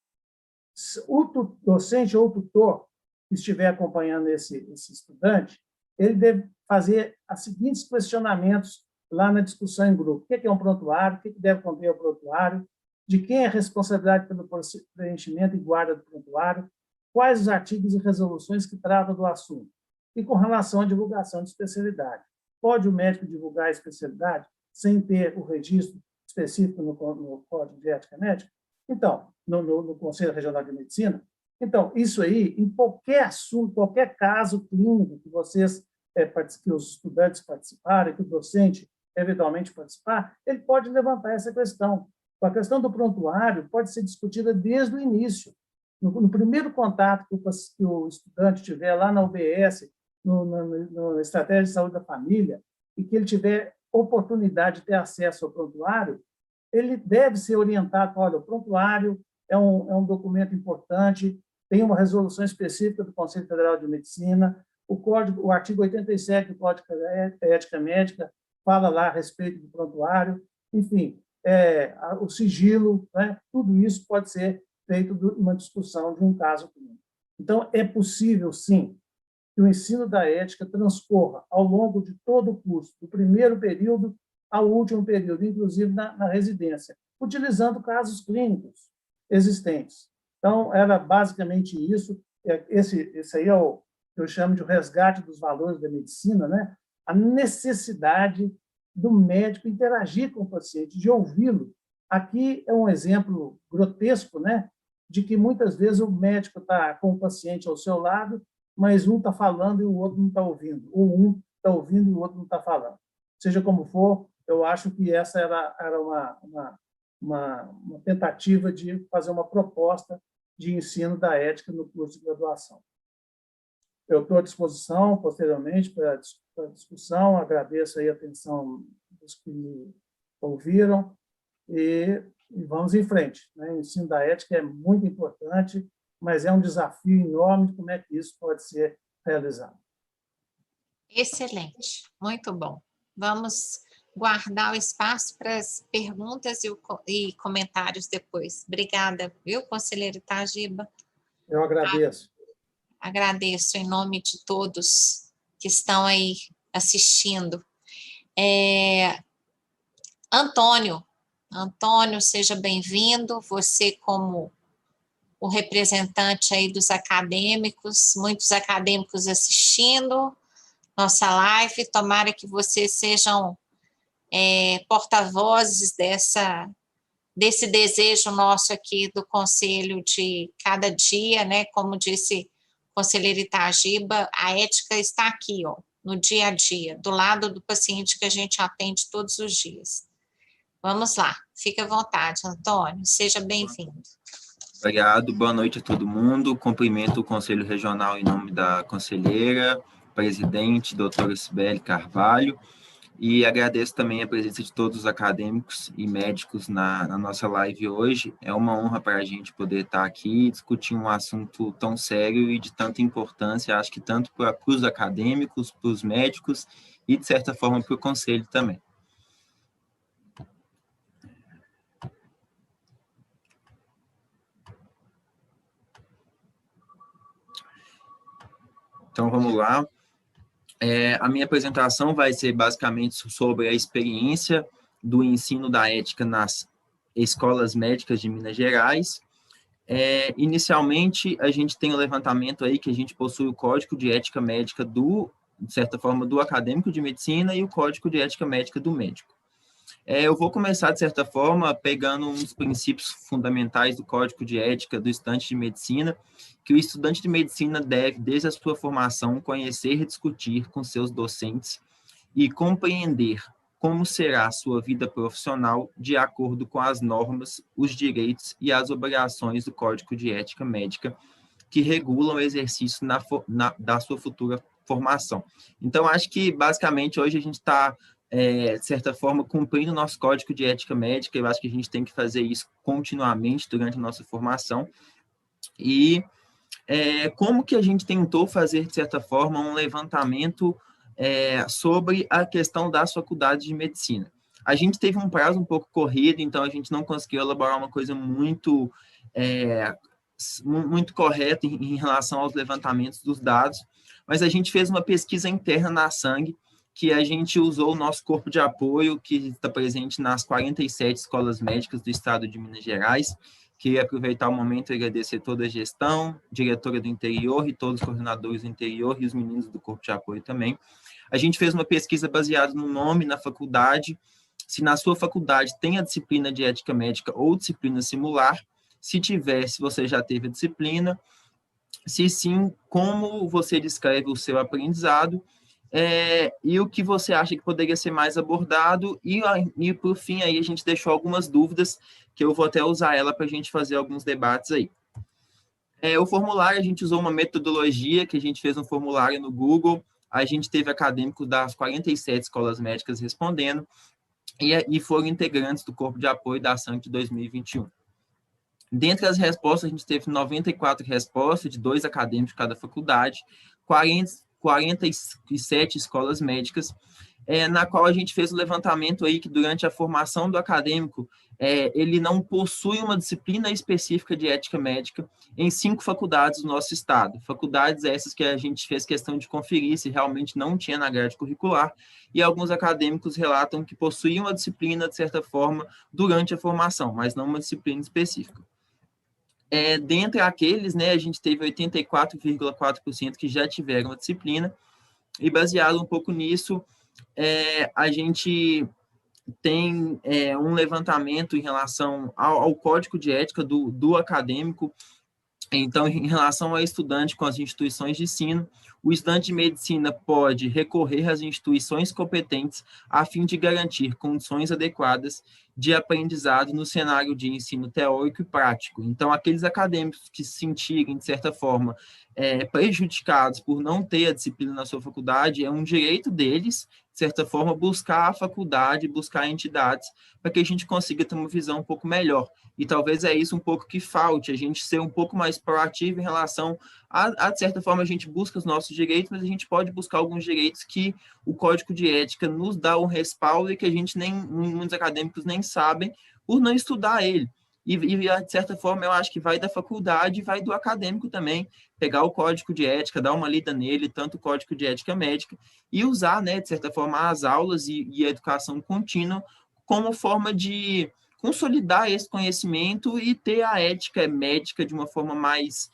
O docente ou tutor que estiver acompanhando esse estudante, ele deve fazer os seguintes questionamentos lá na discussão em grupo. O que é um prontuário? O que deve conter o prontuário? de quem é a responsabilidade pelo preenchimento e guarda do prontuário, quais os artigos e resoluções que tratam do assunto, e com relação à divulgação de especialidade. Pode o médico divulgar a especialidade sem ter o registro específico no Código de Ética Médica? Então, no Conselho Regional de Medicina? Então, isso aí, em qualquer assunto, qualquer caso clínico que vocês, que os estudantes participarem, que o docente eventualmente participar, ele pode levantar essa questão. A questão do prontuário pode ser discutida desde o início. No primeiro contato que o estudante tiver lá na UBS, na Estratégia de Saúde da Família, e que ele tiver oportunidade de ter acesso ao prontuário, ele deve ser orientado, olha, o prontuário é um documento importante, tem uma resolução específica do Conselho Federal de Medicina, o artigo 87 do Código de Ética Médica fala lá a respeito do prontuário, enfim, o sigilo, né? Tudo isso pode ser feito uma discussão de um caso clínico. Então, é possível, sim, que o ensino da ética transcorra ao longo de todo o curso, do primeiro período ao último período, inclusive na residência, utilizando casos clínicos existentes. Então, era basicamente isso. Esse aí é o que eu chamo de o resgate dos valores da medicina, né? A necessidade do médico interagir com o paciente, de ouvi-lo. Aqui é um exemplo grotesco, né? De que muitas vezes o médico está com o paciente ao seu lado, mas um está falando e o outro não está ouvindo, ou um está ouvindo e o outro não está falando. Seja como for, eu acho que essa era uma tentativa de fazer uma proposta de ensino da ética no curso de graduação. Eu estou à disposição, posteriormente, para a discussão, agradeço aí a atenção dos que me ouviram e vamos em frente, né? O ensino da ética é muito importante, mas é um desafio enorme de como é que isso pode ser realizado. Excelente, muito bom. Vamos guardar o espaço para as perguntas e comentários depois. Obrigada, viu, conselheiro Itagiba? Eu agradeço. Agradeço em nome de todos que estão aí assistindo. Antônio, seja bem-vindo, você como o representante aí dos acadêmicos, muitos acadêmicos assistindo nossa live, tomara que vocês sejam porta-vozes desse desejo nosso aqui do Conselho de cada dia, né? Como disse o conselheiro Itagiba, a ética está aqui, ó, no dia a dia, do lado do paciente que a gente atende todos os dias. Vamos lá, fique à vontade, Antônio, seja bem-vindo. Obrigado, boa noite a todo mundo. Cumprimento o Conselho Regional em nome da conselheira, presidente, doutora Cibele Carvalho, e agradeço também a presença de todos os acadêmicos e médicos na nossa live hoje. É uma honra para a gente poder estar aqui e discutir um assunto tão sério e de tanta importância, acho que tanto para os acadêmicos, para os médicos e, de certa forma, para o Conselho também. Então, vamos lá. A minha apresentação vai ser basicamente sobre a experiência do ensino da ética nas escolas médicas de Minas Gerais. Inicialmente, a gente tem o levantamento aí que a gente possui o Código de Ética Médica de certa forma, do acadêmico de medicina e o Código de Ética Médica do médico. Eu vou começar, de certa forma, pegando uns princípios fundamentais do Código de Ética do estudante de medicina, que o estudante de medicina deve, desde a sua formação, conhecer e discutir com seus docentes e compreender como será a sua vida profissional de acordo com as normas, os direitos e as obrigações do Código de Ética Médica que regulam o exercício da sua futura formação. Então, acho que, basicamente, hoje a gente está de certa forma, cumprindo o nosso Código de Ética Médica. Eu acho que a gente tem que fazer isso continuamente durante a nossa formação. E como que a gente tentou fazer, de certa forma, um levantamento sobre a questão das faculdades de medicina. A gente teve um prazo um pouco corrido, então a gente não conseguiu elaborar uma coisa muito correta em relação aos levantamentos dos dados, mas a gente fez uma pesquisa interna na SANG, que a gente usou o nosso corpo de apoio, que está presente nas 47 escolas médicas do estado de Minas Gerais. Queria aproveitar o momento e agradecer toda a gestão, diretora do interior e todos os coordenadores do interior e os meninos do corpo de apoio também. A gente fez uma pesquisa baseada no nome, na faculdade, se na sua faculdade tem a disciplina de ética médica ou disciplina simular, se tiver, se você já teve a disciplina, se sim, como você descreve o seu aprendizado, e o que você acha que poderia ser mais abordado, e por fim, aí a gente deixou algumas dúvidas, que eu vou até usar ela para a gente fazer alguns debates aí. O formulário, a gente usou uma metodologia, que a gente fez um formulário no Google, a gente teve acadêmicos das 47 escolas médicas respondendo, e foram integrantes do corpo de apoio da ação de 2021. Dentre as respostas, a gente teve 94 respostas, de 2 acadêmicos de cada faculdade, 47 escolas médicas, na qual a gente fez o levantamento aí que durante a formação do acadêmico, ele não possui uma disciplina específica de ética médica em 5 faculdades do nosso estado. Faculdades essas que a gente fez questão de conferir se realmente não tinha na grade curricular, e alguns acadêmicos relatam que possuíam a disciplina, de certa forma, durante a formação, mas não uma disciplina específica. Dentre aqueles, né, a gente teve 84,4% que já tiveram a disciplina, e baseado um pouco nisso, a gente tem um levantamento em relação ao código de ética do acadêmico. Então, em relação ao estudante com as instituições de ensino, o estudante de medicina pode recorrer às instituições competentes a fim de garantir condições adequadas de aprendizado no cenário de ensino teórico e prático. Então, aqueles acadêmicos que se sentirem, de certa forma, prejudicados por não ter a disciplina na sua faculdade, é um direito deles, de certa forma, buscar a faculdade, buscar entidades, para que a gente consiga ter uma visão um pouco melhor. E talvez é isso um pouco que falte, a gente ser um pouco mais proativo em relação de certa forma, a gente busca os nossos direitos, mas a gente pode buscar alguns direitos que o Código de Ética nos dá um respaldo e que a gente muitos acadêmicos nem sabem por não estudar ele. E, de certa forma, eu acho que vai da faculdade e vai do acadêmico também, pegar o Código de Ética, dar uma lida nele, tanto o Código de Ética Médica, e usar, né, de certa forma, as aulas e a educação contínua como forma de consolidar esse conhecimento e ter a ética médica de uma forma mais...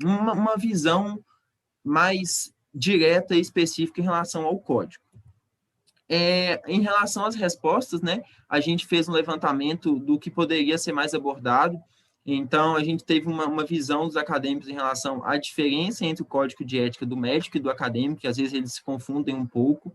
uma visão mais direta e específica em relação ao código. Em relação às respostas, né, a gente fez um levantamento do que poderia ser mais abordado. Então, a gente teve uma visão dos acadêmicos em relação à diferença entre o código de ética do médico e do acadêmico, que às vezes eles se confundem um pouco,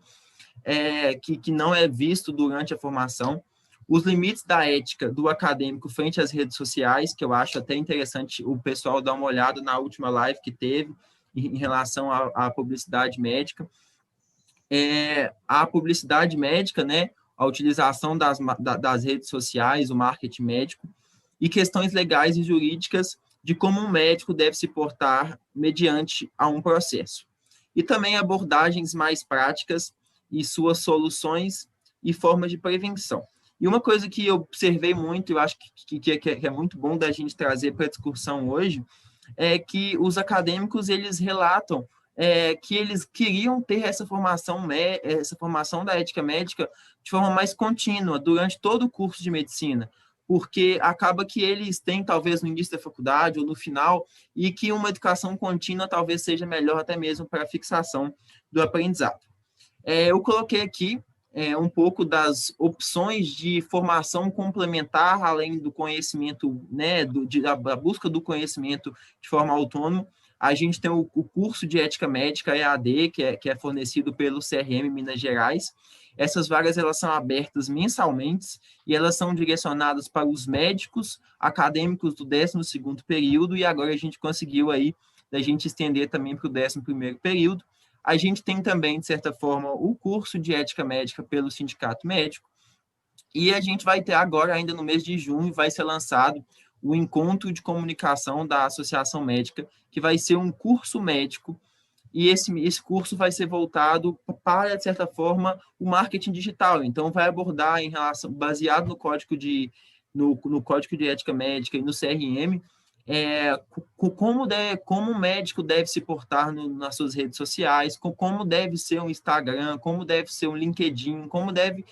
que não é visto durante a formação. Os limites da ética do acadêmico frente às redes sociais, que eu acho até interessante o pessoal dar uma olhada na última live que teve em relação à publicidade médica. A publicidade médica, né, a utilização das redes sociais, o marketing médico, e questões legais e jurídicas de como um médico deve se portar mediante a um processo. E também abordagens mais práticas e suas soluções e formas de prevenção. E uma coisa que eu observei muito, eu acho que é muito bom da gente trazer para a discussão hoje, é que os acadêmicos, eles relatam que eles queriam ter essa formação da ética médica de forma mais contínua, durante todo o curso de medicina, porque acaba que eles têm, talvez, no início da faculdade ou no final, e que uma educação contínua talvez seja melhor até mesmo para a fixação do aprendizado. Eu coloquei aqui um pouco das opções de formação complementar, além do conhecimento, né, da busca do conhecimento de forma autônoma. A gente tem o curso de Ética Médica, EAD, que é fornecido pelo CRM Minas Gerais. Essas vagas, elas são abertas mensalmente e elas são direcionadas para os médicos acadêmicos do 12º período, e agora a gente conseguiu aí, da gente estender também para o 11º período. A gente tem também, de certa forma, o curso de Ética Médica pelo Sindicato Médico, e a gente vai ter agora, ainda no mês de junho, vai ser lançado o Encontro de Comunicação da Associação Médica, que vai ser um curso médico, e esse curso vai ser voltado para, de certa forma, o marketing digital. Então, vai abordar, baseado no Código de Ética Médica e no CRM, como o médico deve se portar nas suas redes sociais, como deve ser um Instagram, como deve ser um LinkedIn, como deve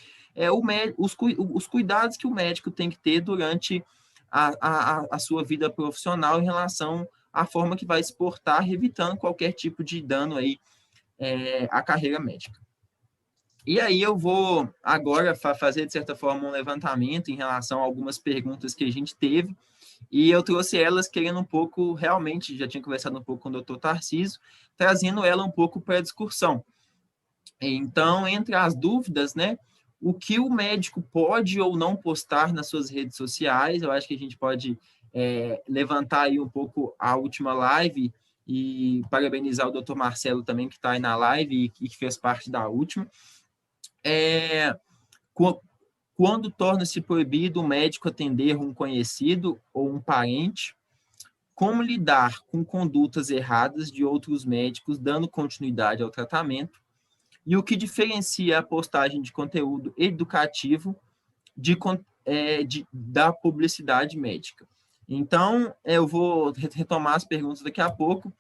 os cuidados que o médico tem que ter durante a sua vida profissional em relação à forma que vai se portar, evitando qualquer tipo de dano aí à carreira médica. E aí eu vou agora fazer, de certa forma, um levantamento em relação a algumas perguntas que a gente teve, e eu trouxe elas querendo um pouco, realmente, já tinha conversado um pouco com o doutor Tarcísio, trazendo ela um pouco para a discussão. Então, entre as dúvidas, né, o que o médico pode ou não postar nas suas redes sociais, eu acho que a gente pode levantar aí um pouco a última live e parabenizar o doutor Marcelo também, que está aí na live e que fez parte da última. Quando torna-se proibido o médico atender um conhecido ou um parente, como lidar com condutas erradas de outros médicos, dando continuidade ao tratamento, e o que diferencia a postagem de conteúdo educativo da publicidade médica. Então, eu vou retomar as perguntas daqui a pouco,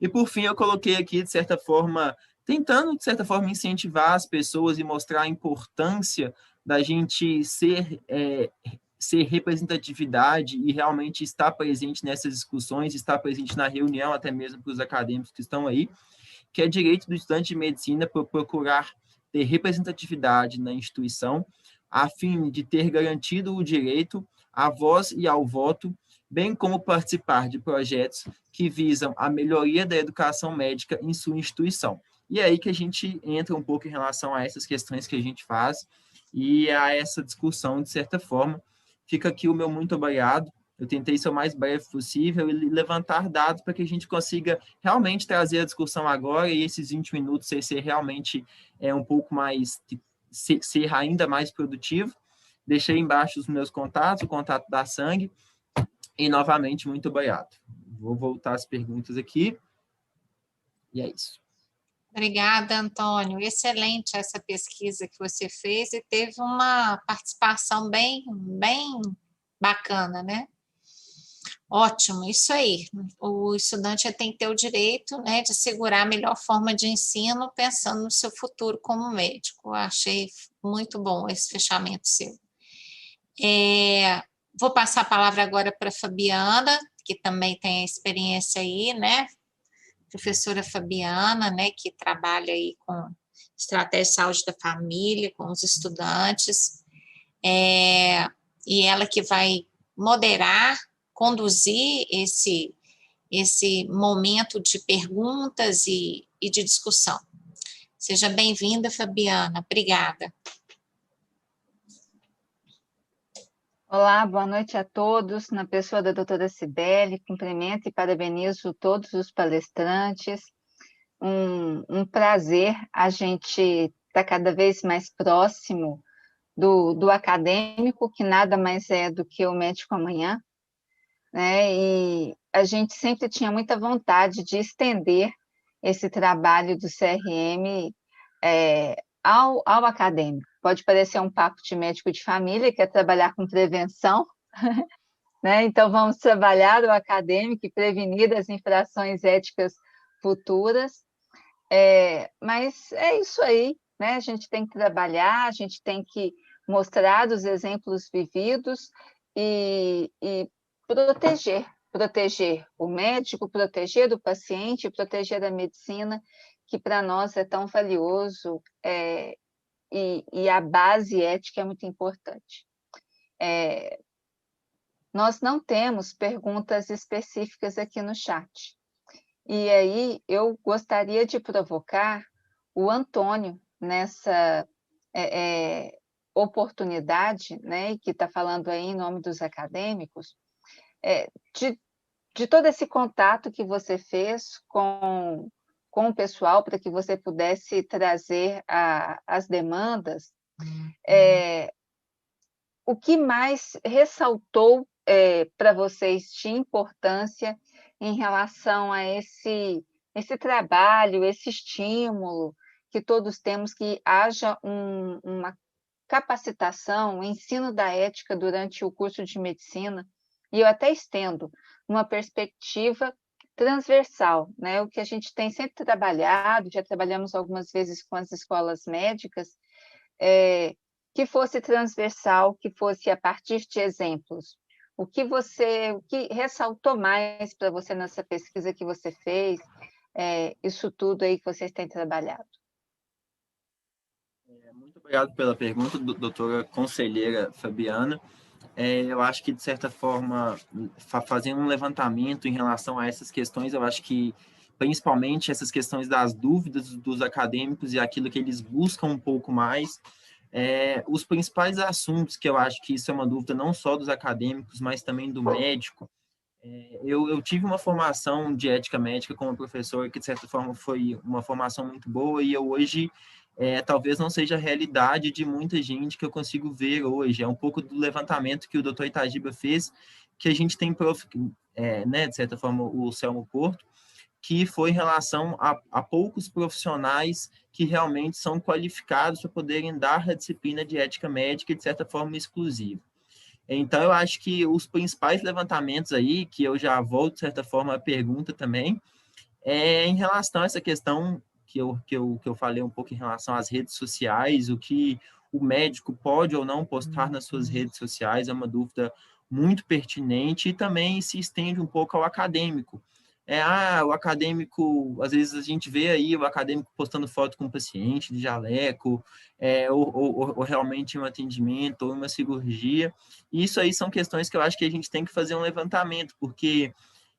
e por fim eu coloquei aqui, de certa forma, tentando, de certa forma, incentivar as pessoas e mostrar a importância da gente ser representatividade e realmente estar presente nessas discussões, estar presente na reunião, até mesmo para os acadêmicos que estão aí, que é direito do estudante de medicina procurar ter representatividade na instituição, a fim de ter garantido o direito à voz e ao voto, bem como participar de projetos que visam a melhoria da educação médica em sua instituição. E é aí que a gente entra um pouco em relação a essas questões que a gente faz e a essa discussão, de certa forma. Fica aqui o meu muito obrigado. Eu tentei ser o mais breve possível e levantar dados para que a gente consiga realmente trazer a discussão agora e esses 20 minutos ser realmente um pouco mais, ser ainda mais produtivo. Deixei embaixo os meus contatos, o contato da Sangue, e novamente, muito obrigado. Vou voltar às perguntas aqui, e é isso. Obrigada, Antônio. Excelente essa pesquisa que você fez e teve uma participação bem bacana, né? Ótimo, isso aí. O estudante tem que ter o direito, né, de segurar a melhor forma de ensino, pensando no seu futuro como médico. Eu achei muito bom esse fechamento seu. Vou passar a palavra agora para a Fabiana, que também tem a experiência aí, né? Professora Fabiana, né, que trabalha aí com estratégia de saúde da família, com os estudantes, e ela que vai moderar, conduzir esse momento de perguntas e de discussão. Seja bem-vinda, Fabiana. Obrigada. Olá, boa noite a todos. Na pessoa da doutora Cibele, cumprimento e parabenizo todos os palestrantes. Um prazer a gente estar cada vez mais próximo do acadêmico, que nada mais é do que o médico amanhã, né? E a gente sempre tinha muita vontade de estender esse trabalho do CRM ao acadêmico. Pode parecer um papo de médico de família, que é trabalhar com prevenção, né? Então vamos trabalhar o acadêmico e prevenir as infrações éticas futuras, mas é isso aí, né? A gente tem que trabalhar, a gente tem que mostrar os exemplos vividos e proteger o médico, proteger o paciente, proteger a medicina, que para nós é tão valioso, e a base ética é muito importante. Nós não temos perguntas específicas aqui no chat. E aí eu gostaria de provocar o Antônio nessa oportunidade, né, que está falando aí em nome dos acadêmicos, de todo esse contato que você fez com o pessoal para que você pudesse trazer as demandas, o que mais ressaltou para vocês de importância em relação a esse trabalho, esse estímulo que todos temos, que haja uma capacitação, um ensino da ética durante o curso de medicina, e eu até estendo, numa perspectiva transversal, né? O que a gente tem sempre trabalhado, já trabalhamos algumas vezes com as escolas médicas, que fosse transversal, que fosse a partir de exemplos. O que ressaltou mais para você nessa pesquisa que você fez, isso tudo aí que vocês têm trabalhado? Muito obrigado pela pergunta, doutora conselheira Fabiana. Eu acho que, de certa forma, fazendo um levantamento em relação a essas questões, eu acho que, principalmente, essas questões das dúvidas dos acadêmicos e aquilo que eles buscam um pouco mais, os principais assuntos que eu acho que isso é uma dúvida não só dos acadêmicos, mas também do médico. Eu tive uma formação de ética médica como professor, que de certa forma foi uma formação muito boa, e eu hoje talvez não seja a realidade de muita gente que eu consigo ver hoje. É um pouco do levantamento que o doutor Itagiba fez, que a gente tem, né, de certa forma, o Selmo Porto, que foi em relação a poucos profissionais que realmente são qualificados para poderem dar a disciplina de ética médica de certa forma exclusiva. Então, eu acho que os principais levantamentos aí, que eu já volto, de certa forma, à pergunta também, em relação a essa questão que eu falei um pouco em relação às redes sociais, o que o médico pode ou não postar nas suas redes sociais, é uma dúvida muito pertinente, e também se estende um pouco ao acadêmico. O acadêmico, às vezes a gente vê aí o acadêmico postando foto com um paciente de jaleco, ou realmente um atendimento, ou uma cirurgia. E isso aí são questões que eu acho que a gente tem que fazer um levantamento, porque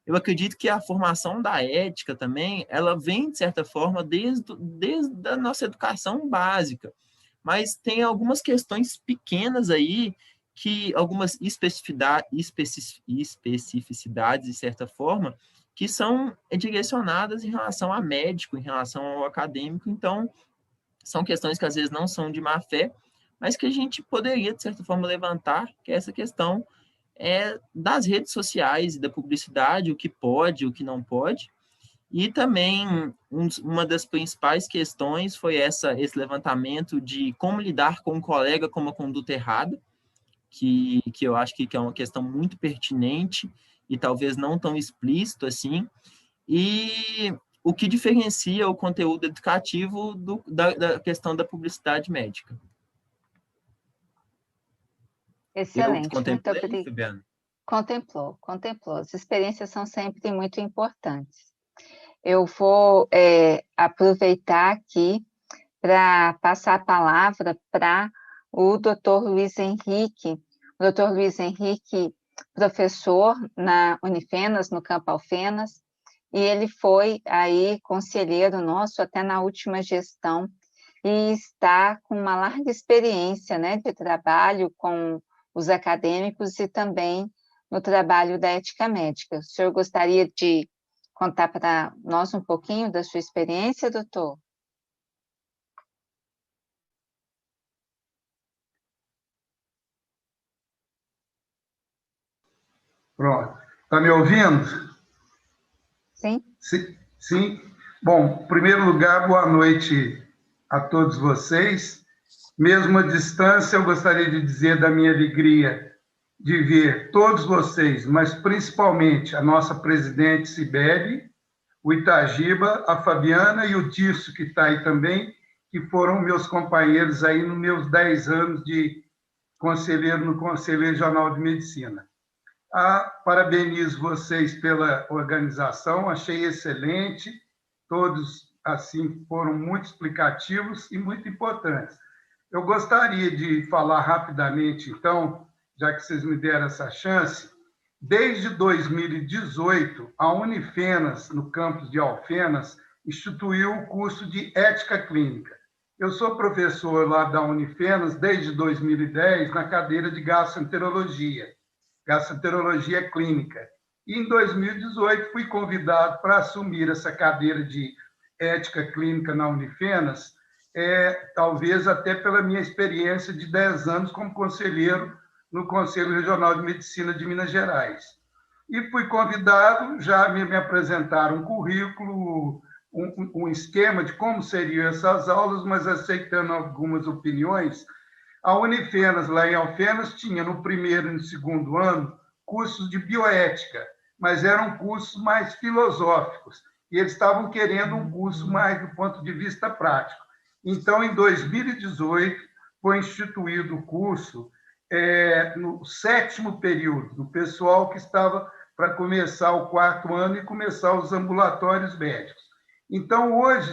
eu acredito que a formação da ética também, ela vem, de certa forma, desde a nossa educação básica. Mas tem algumas questões pequenas aí, que algumas especificidades, de certa forma, que são direcionadas em relação a médico, em relação ao acadêmico. Então, são questões que às vezes não são de má fé, mas que a gente poderia, de certa forma, levantar, que é essa questão das redes sociais e da publicidade, o que pode, o que não pode. E também, uma das principais questões foi esse levantamento de como lidar com um colega com uma conduta errada, que eu acho que é uma questão muito pertinente e talvez não tão explícito assim, e o que diferencia o conteúdo educativo da questão da publicidade médica. Excelente, muito obrigado. Fabiana? Contemplou. As experiências são sempre muito importantes. Eu vou aproveitar aqui para passar a palavra para o Dr. Luiz Henrique. O Dr. Luiz Henrique, professor na Unifenas, no Campo Alfenas, e ele foi aí conselheiro nosso até na última gestão, e está com uma larga experiência, né, de trabalho com os acadêmicos e também no trabalho da ética médica. O senhor gostaria de contar para nós um pouquinho da sua experiência, doutor? Pronto. Está me ouvindo? Sim. Sim. Bom, em primeiro lugar, boa noite a todos vocês. Mesmo à distância, eu gostaria de dizer da minha alegria de ver todos vocês, mas principalmente a nossa presidente Cibele, o Itagiba, a Fabiana e o Tício, que está aí também, que foram meus companheiros aí nos meus 10 anos de conselheiro no Conselho Regional de Medicina. Parabenizo vocês pela organização, achei excelente, todos assim foram muito explicativos e muito importantes. Eu gostaria de falar rapidamente, então, já que vocês me deram essa chance. Desde 2018, a Unifenas, no campus de Alfenas, instituiu o curso de Ética Clínica. Eu sou professor lá da Unifenas desde 2010 na cadeira de gastroenterologia clínica. E em 2018 fui convidado para assumir essa cadeira de Ética Clínica na Unifenas, talvez até pela minha experiência de 10 anos como conselheiro no Conselho Regional de Medicina de Minas Gerais. E fui convidado, já me apresentaram um currículo, um esquema de como seriam essas aulas, mas aceitando algumas opiniões. A Unifenas, lá em Alfenas, tinha no primeiro e no segundo ano cursos de bioética. mas eram cursos mais filosóficos, e eles estavam querendo um curso mais do ponto de vista prático. Então, em 2018, foi instituído o curso no 7º período, do pessoal que estava para começar o 4º ano e começar os ambulatórios médicos. Então, hoje,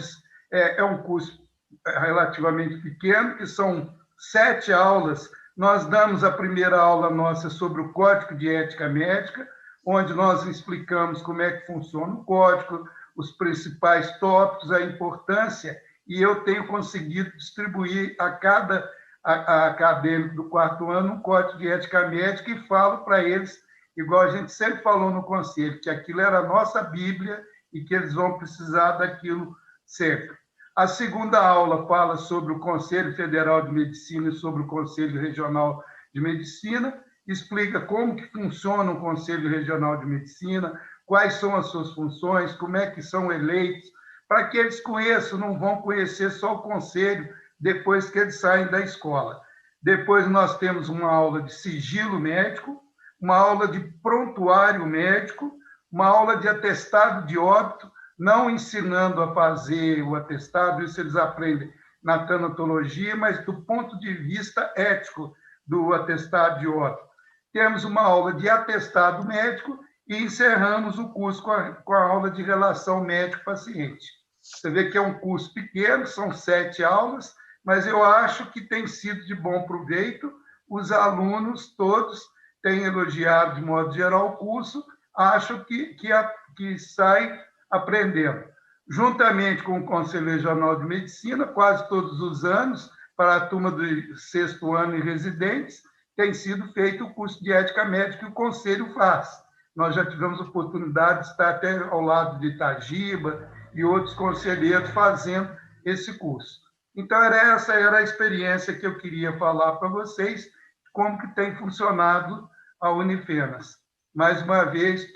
é um curso relativamente pequeno, que são 7 aulas. Nós damos a primeira aula nossa sobre o Código de Ética Médica, onde nós explicamos como é que funciona o código, os principais tópicos, a importância, e eu tenho conseguido distribuir a cada acadêmico do 4º ano um Código de Ética Médica e falo para eles, igual a gente sempre falou no conselho, que aquilo era a nossa Bíblia e que eles vão precisar daquilo sempre. A segunda aula fala sobre o Conselho Federal de Medicina e sobre o Conselho Regional de Medicina, explica como que funciona o Conselho Regional de Medicina, quais são as suas funções, como é que são eleitos, para que eles conheçam, não vão conhecer só o conselho depois que eles saem da escola. Depois nós temos uma aula de sigilo médico, uma aula de prontuário médico, uma aula de atestado de óbito, não ensinando a fazer o atestado, isso eles aprendem na tanatologia, mas do ponto de vista ético do atestado de óbito. Temos uma aula de atestado médico e encerramos o curso com a aula de relação médico-paciente. Você vê que é um curso pequeno, são 7 aulas, mas eu acho que tem sido de bom proveito. Os alunos todos têm elogiado, de modo geral, o curso, acho que sai aprendendo. Juntamente com o Conselho Regional de Medicina, quase todos os anos, para a turma do 6º ano e residentes, tem sido feito o curso de Ética Médica que o Conselho faz. Nós já tivemos a oportunidade de estar até ao lado de Itagiba e outros conselheiros fazendo esse curso. Então, essa era a experiência que eu queria falar para vocês, como que tem funcionado a Unifenas. Mais uma vez,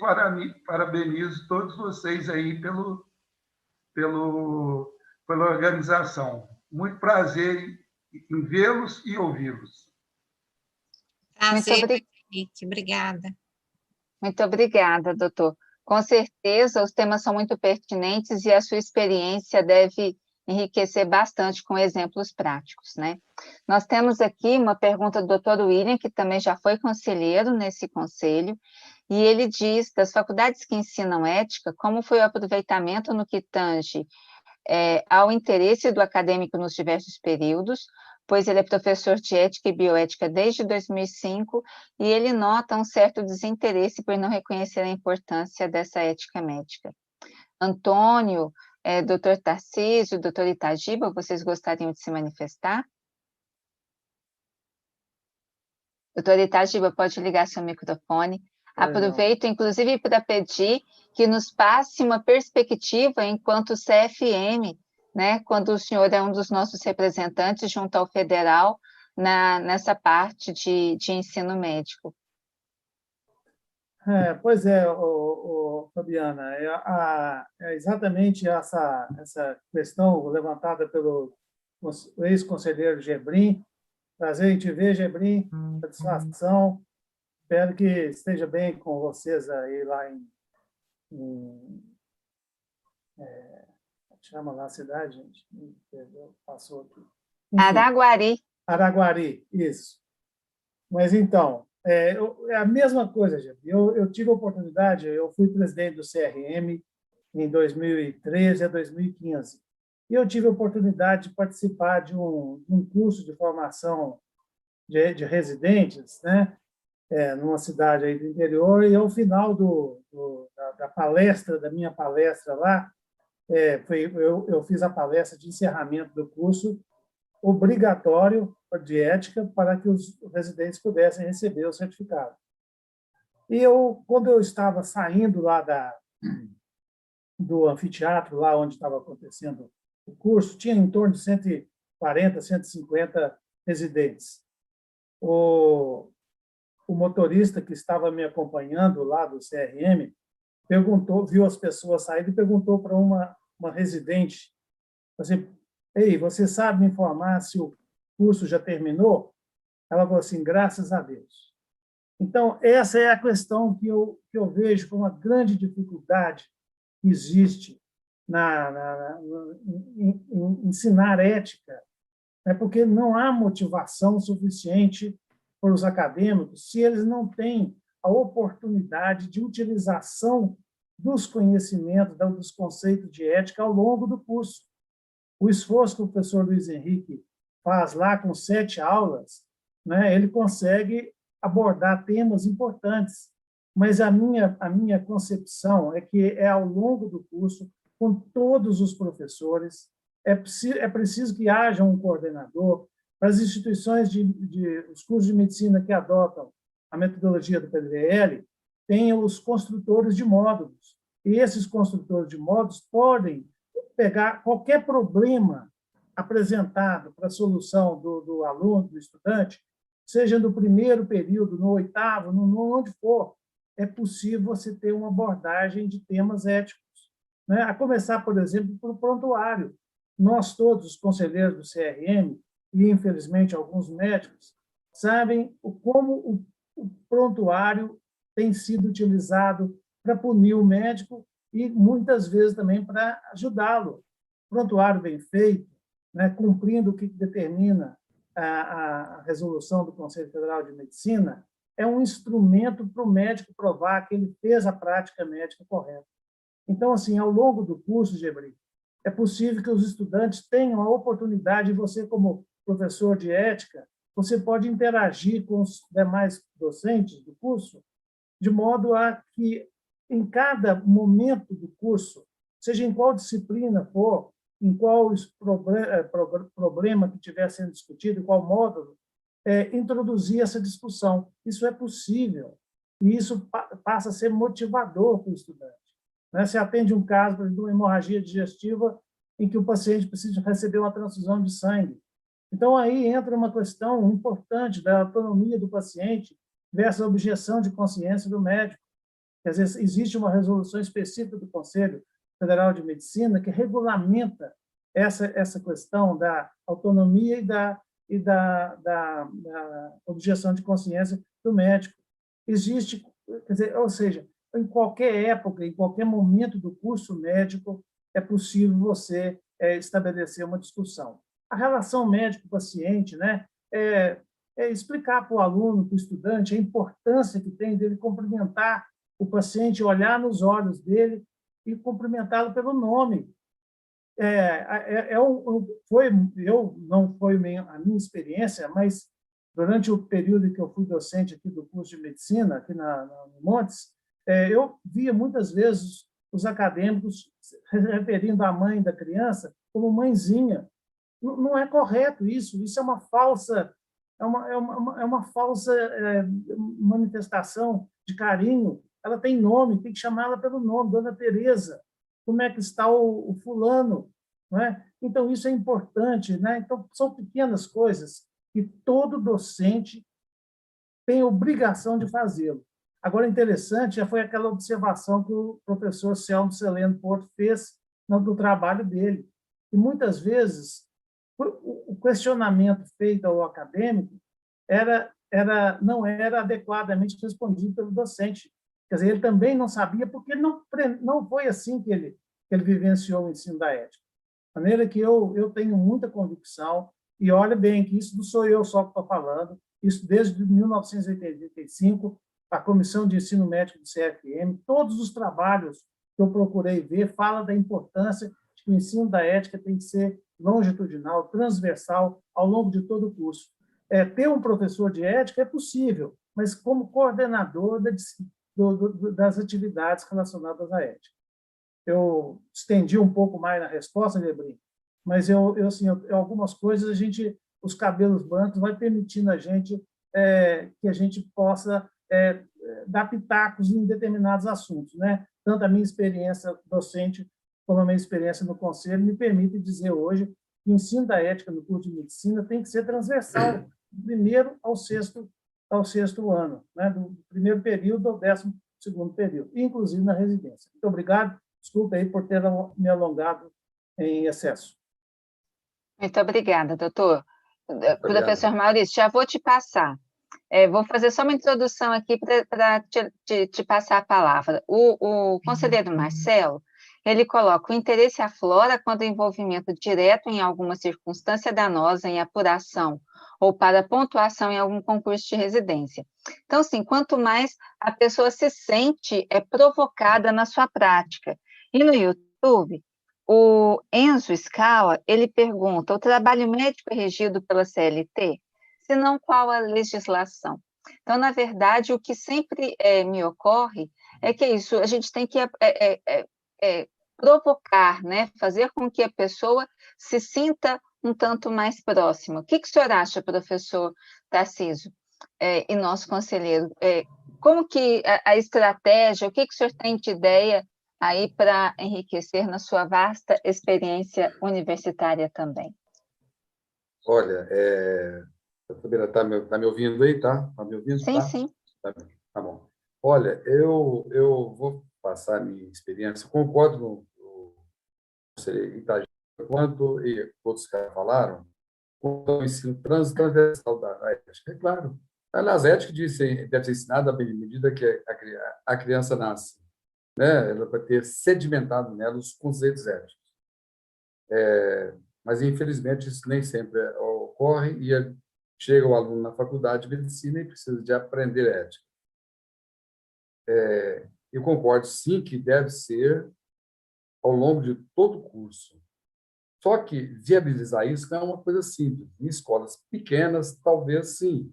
parabenizo todos vocês aí pela organização. Muito prazer em vê-los e ouvi-los. Prazer, Henrique. Obrigada. Muito obrigada, doutor. Com certeza, os temas são muito pertinentes e a sua experiência deve enriquecer bastante com exemplos práticos, né? Nós temos aqui uma pergunta do doutor William, que também já foi conselheiro nesse conselho, e ele diz, das faculdades que ensinam ética, como foi o aproveitamento no que tange ao interesse do acadêmico nos diversos períodos, pois ele é professor de ética e bioética desde 2005, e ele nota um certo desinteresse por não reconhecer a importância dessa ética médica. Antônio, doutor Tarcísio, doutor Itagiba, vocês gostariam de se manifestar? Doutor Itagiba, pode ligar seu microfone. Aproveito, inclusive, para pedir que nos passe uma perspectiva enquanto CFM, né, quando o senhor é um dos nossos representantes junto ao federal nessa parte de ensino médico. Pois é, Fabiana, é exatamente essa questão levantada pelo ex-conselheiro Gebrim. Prazer em te ver, Gebrim, satisfação. Espero que esteja bem com vocês aí lá chama lá a cidade, gente? Passou aqui. Enfim, Araguari. Araguari, isso. Mas então, é a mesma coisa, gente. Eu tive a oportunidade, eu fui presidente do CRM em 2013 a 2015. E eu tive a oportunidade de participar de um curso de formação de residentes, né? Numa cidade aí do interior, e ao final da minha palestra lá, eu fiz a palestra de encerramento do curso obrigatório de ética para que os residentes pudessem receber o certificado. E quando eu estava saindo lá do anfiteatro, lá onde estava acontecendo o curso, tinha em torno de 140, 150 residentes. O motorista que estava me acompanhando lá do CRM viu as pessoas saírem e perguntou para uma residente, assim, ei, você sabe me informar se o curso já terminou? Ela falou assim, graças a Deus. Então, essa é a questão que eu vejo como uma grande dificuldade que existe em ensinar ética, né? Porque não há motivação suficiente para os acadêmicos se eles não têm a oportunidade de utilização dos conhecimentos, dos conceitos de ética ao longo do curso. O esforço que o professor Luiz Henrique faz lá com 7 aulas, né, ele consegue abordar temas importantes, mas a minha concepção é que é ao longo do curso, com todos os professores, é preciso que haja um coordenador para as instituições os cursos de medicina que adotam a metodologia do PDL, tenham os construtores de módulos. E esses construtores de módulos podem pegar qualquer problema apresentado para a solução do aluno, do estudante, seja no primeiro período, no 8º, no onde for, é possível você ter uma abordagem de temas éticos, né? A começar, por exemplo, pelo prontuário. Nós todos, os conselheiros do CRM, e infelizmente alguns médicos, sabem como o prontuário tem sido utilizado para punir o médico e muitas vezes também para ajudá-lo. Prontuário bem feito, né, cumprindo o que determina a resolução do Conselho Federal de Medicina, é um instrumento para o médico provar que ele fez a prática médica correta. Então, assim, ao longo do curso, Gebri, é possível que os estudantes tenham a oportunidade, e você, como professor de ética, você pode interagir com os demais docentes do curso, de modo a que, em cada momento do curso, seja em qual disciplina for, em qual problema que estiver sendo discutido, em qual módulo, introduzir essa discussão. Isso é possível, e isso passa a ser motivador para o estudante. Né? Você atende um caso de uma hemorragia digestiva em que o paciente precisa receber uma transfusão de sangue. Então, aí entra uma questão importante da autonomia do paciente versus a objeção de consciência do médico. Às vezes, existe uma resolução específica do Conselho Federal de Medicina que regulamenta essa questão da autonomia e da objeção de consciência do médico. Existe, quer dizer, ou seja, em qualquer época, em qualquer momento do curso médico, é possível você estabelecer uma discussão. A relação médico-paciente, né, é explicar para o aluno, para o estudante, a importância que tem dele cumprimentar o paciente, olhar nos olhos dele e cumprimentá-lo pelo nome. Não foi a minha experiência, mas durante o período em que eu fui docente aqui do curso de medicina, aqui na Montes, eu via muitas vezes os acadêmicos se referindo à mãe da criança como mãezinha. Não é correto isso. Isso é uma falsa, manifestação de carinho. Ela tem nome, tem que chamá-la pelo nome, Dona Tereza. Como é que está o fulano? Não é? Então, isso é importante. Né? Então, são pequenas coisas que todo docente tem obrigação de fazê-lo. Agora, interessante, já foi aquela observação que o professor Selmo Celeno Porto fez no trabalho dele. E, muitas vezes, o questionamento feito ao acadêmico não era adequadamente respondido pelo docente. Quer dizer, ele também não sabia, porque não foi assim que ele vivenciou o ensino da ética. De maneira que eu tenho muita convicção, e olha bem que isso não sou eu só que estou falando, isso desde 1985, a Comissão de Ensino Médico do CFM, todos os trabalhos que eu procurei ver falam da importância de que o ensino da ética tem que ser longitudinal, transversal, ao longo de todo o curso. Ter um professor de ética é possível, mas como coordenador das atividades relacionadas à ética. Eu estendi um pouco mais na resposta, Lebrim, mas algumas coisas os cabelos brancos vai permitindo a gente que a gente possa dar pitacos em determinados assuntos, né? Tanto a minha experiência docente como a minha experiência no conselho me permite dizer hoje que o ensino da ética no curso de medicina tem que ser transversal, do primeiro ao sexto ano, né? Do primeiro período ao 12º período, inclusive na residência. Muito obrigado. Desculpe aí por ter me alongado em excesso. Muito obrigada, doutor. Professor Maurício, já vou te passar Vou fazer só uma introdução aqui para te passar a palavra. O conselheiro Marcelo, ele coloca: o interesse aflora quando o envolvimento direto em alguma circunstância danosa em apuração ou para pontuação em algum concurso de residência. Então, assim, quanto mais a pessoa se sente provocada na sua prática. E no YouTube, o Enzo Scala, ele pergunta: o trabalho médico é regido pela CLT? Se não, qual a legislação? Então, na verdade, o que sempre me ocorre é que isso, a gente tem que provocar, né? Fazer com que a pessoa se sinta um tanto mais próxima. O que o senhor acha, professor Tarcísio, e nosso conselheiro? Como que a estratégia, o que o senhor tem de ideia aí para enriquecer na sua vasta experiência universitária também? Olha, está me ouvindo aí, tá? Está me ouvindo, sim, tá? Sim. Tá bom. Olha, eu vou passar a minha experiência, concordo com o conselheiro Itagiba, quanto e outros que falaram, quanto ao ensino transversal da ética. É claro, aliás, a ética deve ser ensinada à medida que a criança nasce, né? Ela vai ter sedimentado nela os conceitos éticos. Mas, infelizmente, isso nem sempre ocorre e chega o aluno na faculdade de medicina e precisa de aprender ética. Eu concordo, sim, que deve ser ao longo de todo o curso. Só que viabilizar isso não é uma coisa simples. Em escolas pequenas, talvez sim,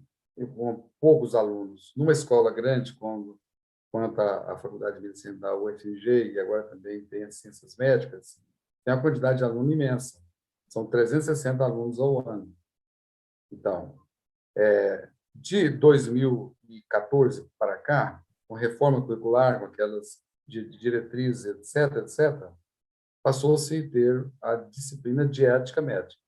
com poucos alunos. Numa escola grande, quanto a Faculdade de Medicina da UFMG, e agora também tem as Ciências Médicas, tem uma quantidade de aluno imensa. São 360 alunos ao ano. Então, de 2014 para cá, com reforma curricular, com aquelas diretrizes, etc., passou-se a ter a disciplina de ética médica.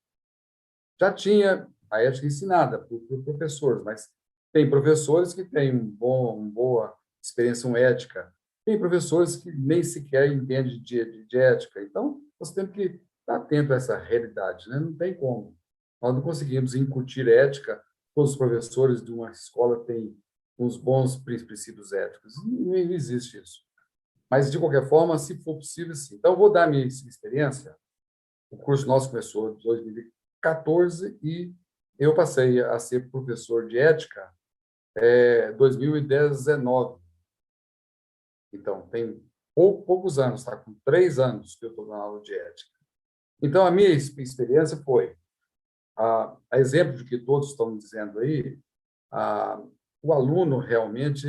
Já tinha a ética ensinada por professores, mas tem professores que têm uma boa experiência em ética, tem professores que nem sequer entendem de ética. Então, nós temos que estar atento a essa realidade, né? Não tem como. Nós não conseguimos incutir ética. Todos os professores de uma escola têm uns bons princípios éticos. Não existe isso. Mas, de qualquer forma, se for possível, sim. Então, vou dar a minha experiência. O curso nosso começou em 2014 e eu passei a ser professor de ética em 2019. Então, tem poucos anos, está com 3 anos que eu estou na aula de ética. Então, a minha experiência foi, a exemplo de que todos estão dizendo aí, o aluno realmente,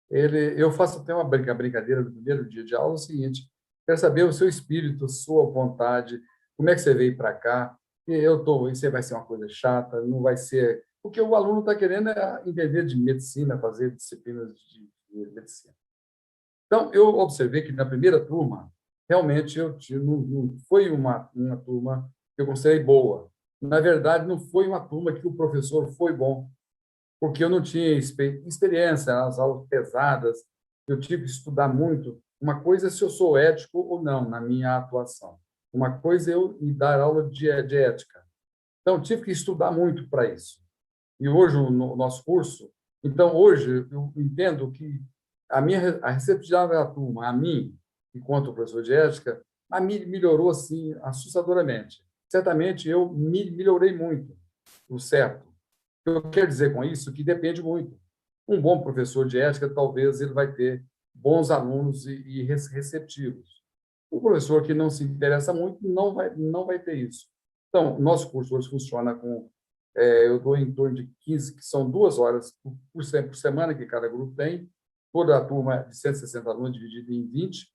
eu faço até uma brincadeira no primeiro dia de aula, é o seguinte: quero saber o seu espírito, a sua vontade, como é que você veio para cá, isso vai ser uma coisa chata, não vai ser... Porque o aluno está querendo entender de medicina, fazer disciplinas de medicina. Então, eu observei que na primeira turma, realmente, não foi uma turma que eu considerei boa. Na verdade, não foi uma turma que o professor foi bom, porque eu não tinha experiência nas aulas pesadas, eu tive que estudar muito. Uma coisa é se eu sou ético ou não na minha atuação. Uma coisa é eu dar aula de ética. Então, tive que estudar muito para isso. E hoje, no nosso curso, então, hoje, eu entendo que a receptividade da turma, a mim, enquanto professor de ética, a mim melhorou, assim, assustadoramente. Certamente, eu melhorei muito, o certo. Eu quero dizer com isso que depende muito. Um bom professor de ética, talvez, ele vai ter bons alunos e receptivos. O professor que não se interessa muito não vai ter isso. Então, nosso curso hoje funciona com... eu dou em torno de 15, que são 2 horas por semana que cada grupo tem. Toda a turma de 160 alunos dividida em 20.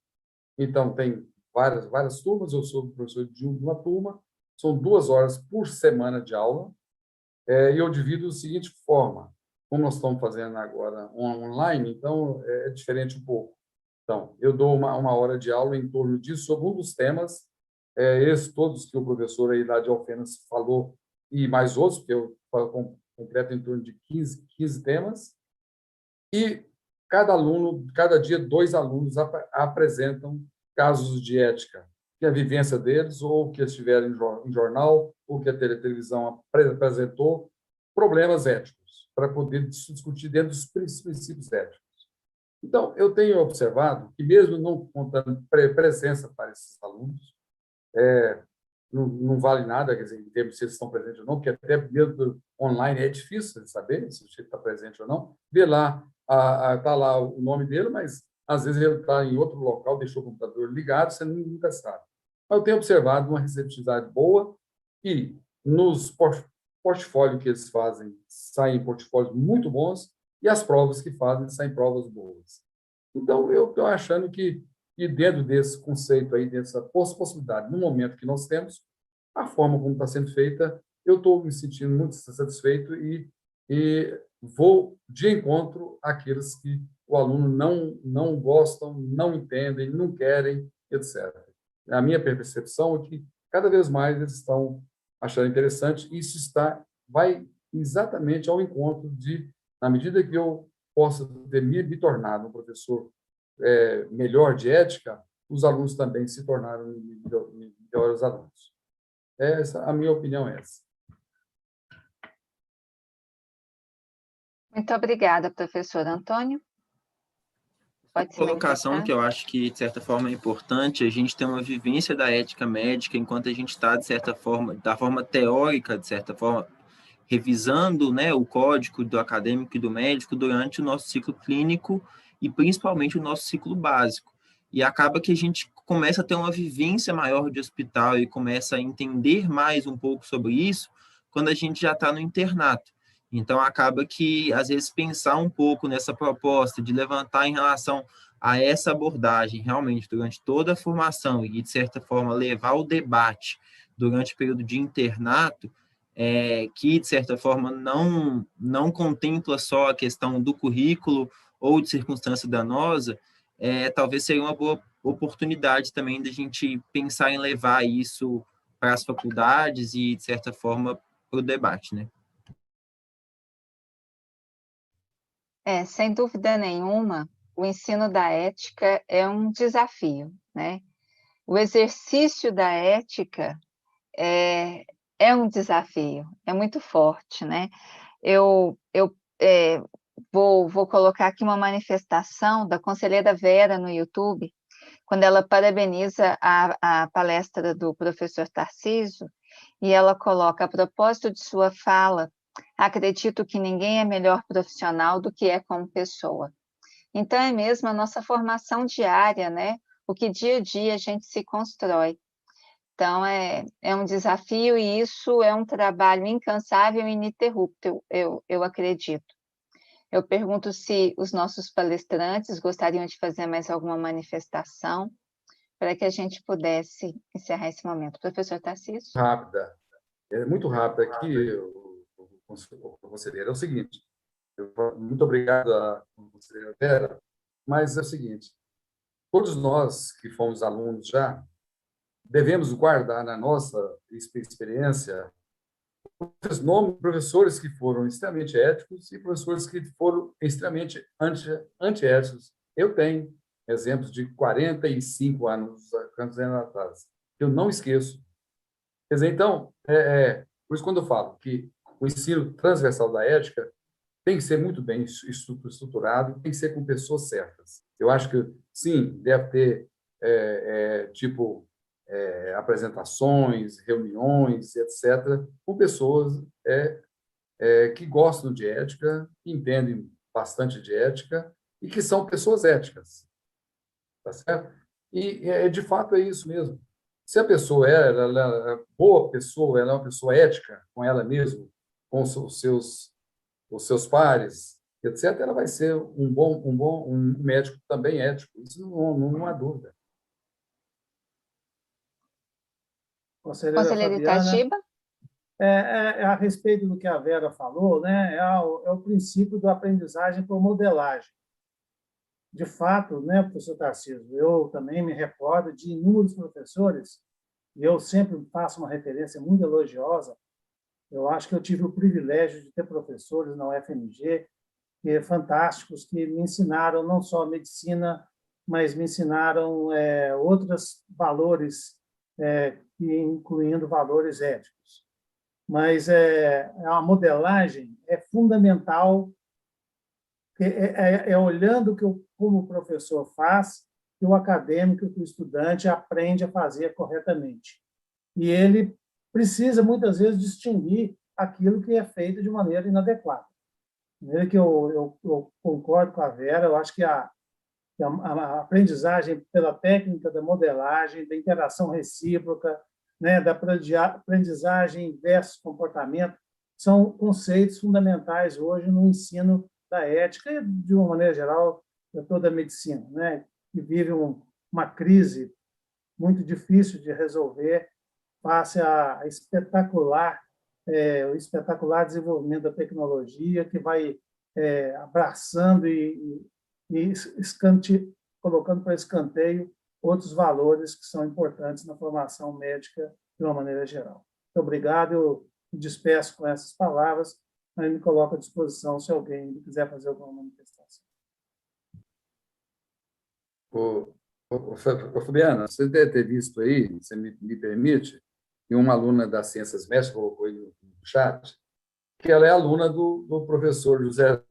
Então, tem várias turmas. Eu sou professor de uma turma. São 2 horas por semana de aula. E eu divido da seguinte forma: como nós estamos fazendo agora online, então é diferente um pouco. Então, eu dou uma hora de aula em torno disso, sobre um dos temas, esses todos que o professor aí lá de Alfenas falou, e mais outros, porque eu completo em torno de 15 temas, e cada dia 2 alunos apresentam casos de ética, que é a vivência deles, ou que estiveram em jornal, ou que a televisão apresentou, problemas éticos. para poder discutir dentro dos princípios éticos. Então, eu tenho observado que, mesmo não contando presença para esses alunos, não vale nada, quer dizer, em termos de se eles estão presentes ou não, porque até mesmo online é difícil de saber se o sujeito está presente ou não. Vê lá, está lá o nome dele, mas às vezes ele está em outro local, deixou o computador ligado, você nunca sabe. Mas eu tenho observado uma receptividade boa e nos portfólios que eles fazem, saem portfólios muito bons e as provas que fazem saem provas boas. Então, eu estou achando que dentro desse conceito aí, dessa possibilidade, no momento que nós temos, a forma como está sendo feita, eu estou me sentindo muito satisfeito e vou de encontro àqueles que o aluno não gostam, não entendem, não querem, etc. A minha percepção é que cada vez mais eles estão achando interessante e isso vai exatamente ao encontro de, na medida que eu possa ter me tornado um professor melhor de ética, os alunos também se tornaram melhores alunos. A minha opinião é essa. Muito obrigada, professor Antônio. Pode se Colocação manifestar. que eu acho que, de certa forma, é importante, a gente ter uma vivência da ética médica enquanto a gente está, de certa forma, da forma teórica, de certa forma, revisando, né, o código do acadêmico e do médico durante o nosso ciclo clínico e principalmente o nosso ciclo básico. E acaba que a gente começa a ter uma vivência maior de hospital e começa a entender mais um pouco sobre isso quando a gente já está no internato. Então, acaba que, às vezes, pensar um pouco nessa proposta de levantar em relação a essa abordagem, realmente, durante toda a formação e, de certa forma, levar o debate durante o período de internato, que, de certa forma, não contempla só a questão do currículo ou de circunstância danosa, talvez seria uma boa oportunidade também de a gente pensar em levar isso para as faculdades e, de certa forma, para o debate, né? Sem dúvida nenhuma, o ensino da ética é um desafio, né? O exercício da ética é um desafio, é muito forte, né? Eu vou colocar aqui uma manifestação da conselheira Vera no YouTube, quando ela parabeniza a palestra do professor Tarcísio, e ela coloca, a propósito de sua fala, acredito que ninguém é melhor profissional do que é como pessoa. Então, é mesmo a nossa formação diária, né? O que dia a dia a gente se constrói. Então, é um desafio e isso é um trabalho incansável e ininterrupto, eu acredito. Eu pergunto se os nossos palestrantes gostariam de fazer mais alguma manifestação para que a gente pudesse encerrar esse momento. Professor Tarcísio? Rápida. Muito rápida aqui, conselheiro. É o seguinte, muito obrigado à conselheira Vera, mas é o seguinte, todos nós que fomos alunos já, devemos guardar na nossa experiência os nomes de professores que foram extremamente éticos e professores que foram extremamente antiéticos. Eu tenho exemplos de 45 anos atrás, que eu não esqueço. Quer dizer, então, por isso quando eu falo que o ensino transversal da ética tem que ser muito bem estruturado, tem que ser com pessoas certas. Eu acho que, sim, deve ter, apresentações, reuniões, etc., com pessoas que gostam de ética, que entendem bastante de ética e que são pessoas éticas. Tá certo? E, de fato, é isso mesmo. Se a pessoa ela é boa pessoa, ela é uma pessoa ética com ela mesma, com os seus pares, etc., ela vai ser um médico também ético. Isso não há dúvida. Conselheira Conselheira Fabiana, Itagiba? a respeito do que a Vera falou, né, é o princípio da aprendizagem por modelagem. De fato, né, professor Tarcísio, eu também me recordo de inúmeros professores, e eu sempre faço uma referência muito elogiosa. Eu acho que eu tive o privilégio de ter professores na UFMG fantásticos, que me ensinaram não só a medicina, mas me ensinaram outros valores, incluindo valores éticos. mas a modelagem é fundamental, olhando como o professor faz, que o acadêmico, que o estudante aprende a fazer corretamente. E ele precisa, muitas vezes, distinguir aquilo que é feito de maneira inadequada. Que eu concordo com a Vera, eu acho que a aprendizagem pela técnica da modelagem, da interação recíproca, né, da aprendizagem versus comportamento, são conceitos fundamentais hoje no ensino da ética e, de uma maneira geral, de toda a medicina, né, que vive uma crise muito difícil de resolver face o espetacular desenvolvimento da tecnologia, que vai abraçando e colocando para escanteio outros valores que são importantes na formação médica de uma maneira geral. Muito obrigado, eu me despeço com essas palavras, mas me coloco à disposição se alguém quiser fazer alguma manifestação. Fabiana, você deve ter visto aí, você me permite, e uma aluna das Ciências Médicas colocou aí no chat, que ela é aluna do professor José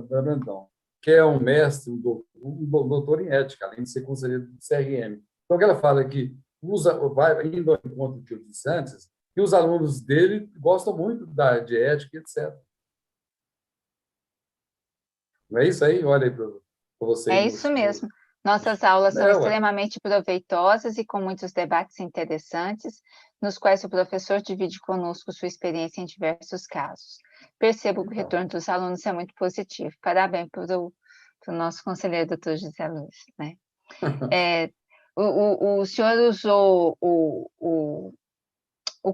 Brandão, que é um mestre, um doutor em ética, além de ser conselheiro do CRM. Então, o que ela fala é que vai indo ao encontro que eu disse antes, que os alunos dele gostam muito de ética, etc. Não é isso aí? Olha aí para você. É isso mesmo. Nossas aulas são extremamente proveitosas e com muitos debates interessantes, nos quais o professor divide conosco sua experiência em diversos casos. Percebo que o retorno dos alunos é muito positivo. Parabéns para o nosso conselheiro, doutor José Luiz. Né? O senhor usou o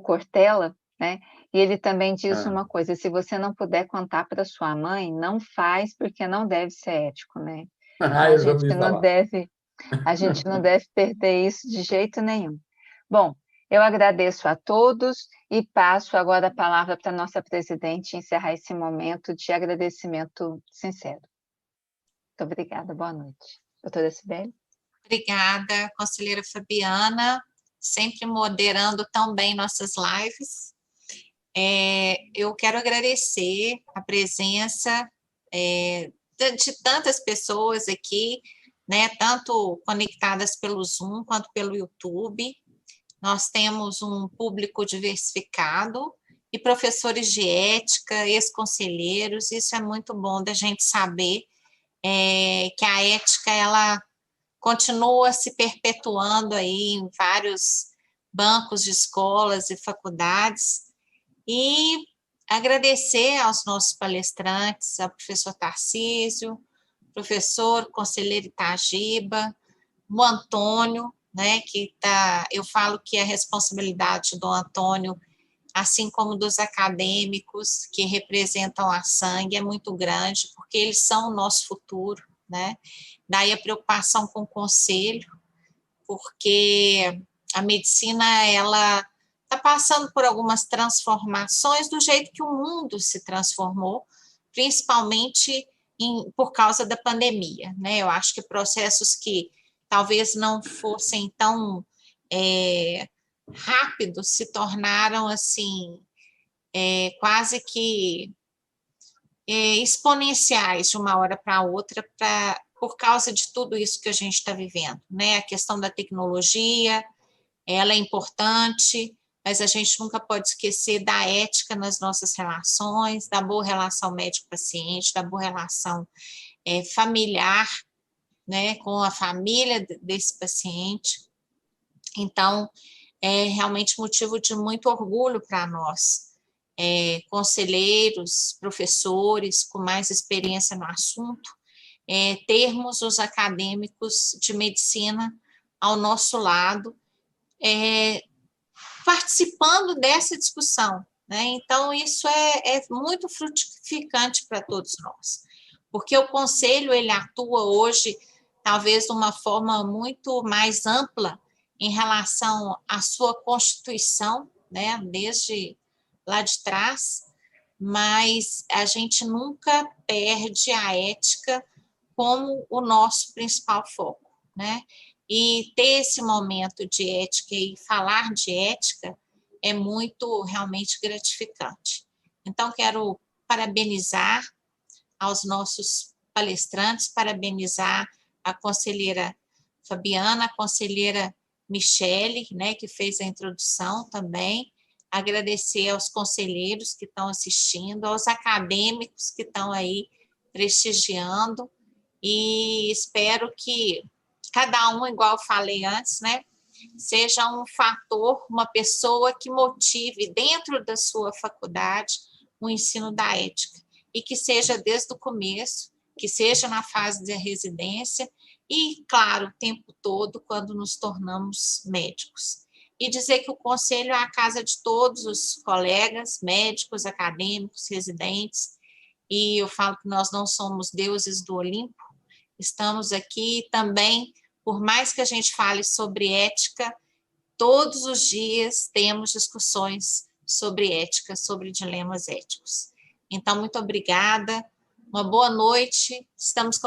Cortella, né? E ele também diz uma coisa: se você não puder contar para sua mãe, não faz, porque não deve ser ético, né? A gente não deve perder isso de jeito nenhum. Bom, eu agradeço a todos e passo agora a palavra para a nossa presidente encerrar esse momento de agradecimento sincero. Muito obrigada, boa noite. Doutora Cibele? Obrigada, conselheira Fabiana, sempre moderando tão bem nossas lives. Eu quero agradecer a presença de tantas pessoas aqui, né, tanto conectadas pelo Zoom quanto pelo YouTube. Nós temos um público diversificado e professores de ética, ex-conselheiros. Isso é muito bom da gente saber que a ética ela continua se perpetuando aí em vários bancos de escolas e faculdades. E agradecer aos nossos palestrantes, ao professor Tarcísio, professor, conselheiro Itagiba, o Antônio, né, eu falo que a responsabilidade do Antônio, assim como dos acadêmicos que representam a sangue, é muito grande, porque eles são o nosso futuro, né? Daí a preocupação com o conselho, porque a medicina, ela está passando por algumas transformações do jeito que o mundo se transformou, principalmente por causa da pandemia, né? Eu acho que processos que talvez não fossem tão rápidos se tornaram assim quase que exponenciais de uma hora para outra, por causa de tudo isso que a gente está vivendo, né? A questão da tecnologia, ela é importante, mas a gente nunca pode esquecer da ética nas nossas relações, da boa relação médico-paciente, da boa relação familiar, né, com a família desse paciente. Então, é realmente motivo de muito orgulho para nós, conselheiros, professores com mais experiência no assunto, termos os acadêmicos de medicina ao nosso lado, participando dessa discussão, né? Então, isso é muito frutificante para todos nós, porque o conselho, ele atua hoje, talvez de uma forma muito mais ampla em relação à sua constituição, né? Desde lá de trás, mas a gente nunca perde a ética como o nosso principal foco, né? E ter esse momento de ética e falar de ética é muito realmente gratificante. Então, quero parabenizar aos nossos palestrantes, parabenizar a conselheira Fabiana, a conselheira Michele, né, que fez a introdução também, agradecer aos conselheiros que estão assistindo, aos acadêmicos que estão aí prestigiando, e espero que cada um, igual eu falei antes, né, seja um fator, uma pessoa que motive dentro da sua faculdade o ensino da ética, e que seja desde o começo, que seja na fase de residência e, claro, o tempo todo quando nos tornamos médicos. E dizer que o conselho é a casa de todos os colegas, médicos, acadêmicos, residentes, e eu falo que nós não somos deuses do Olimpo, estamos aqui também, por mais que a gente fale sobre ética, todos os dias temos discussões sobre ética, sobre dilemas éticos. Então, muito obrigada, uma boa noite, estamos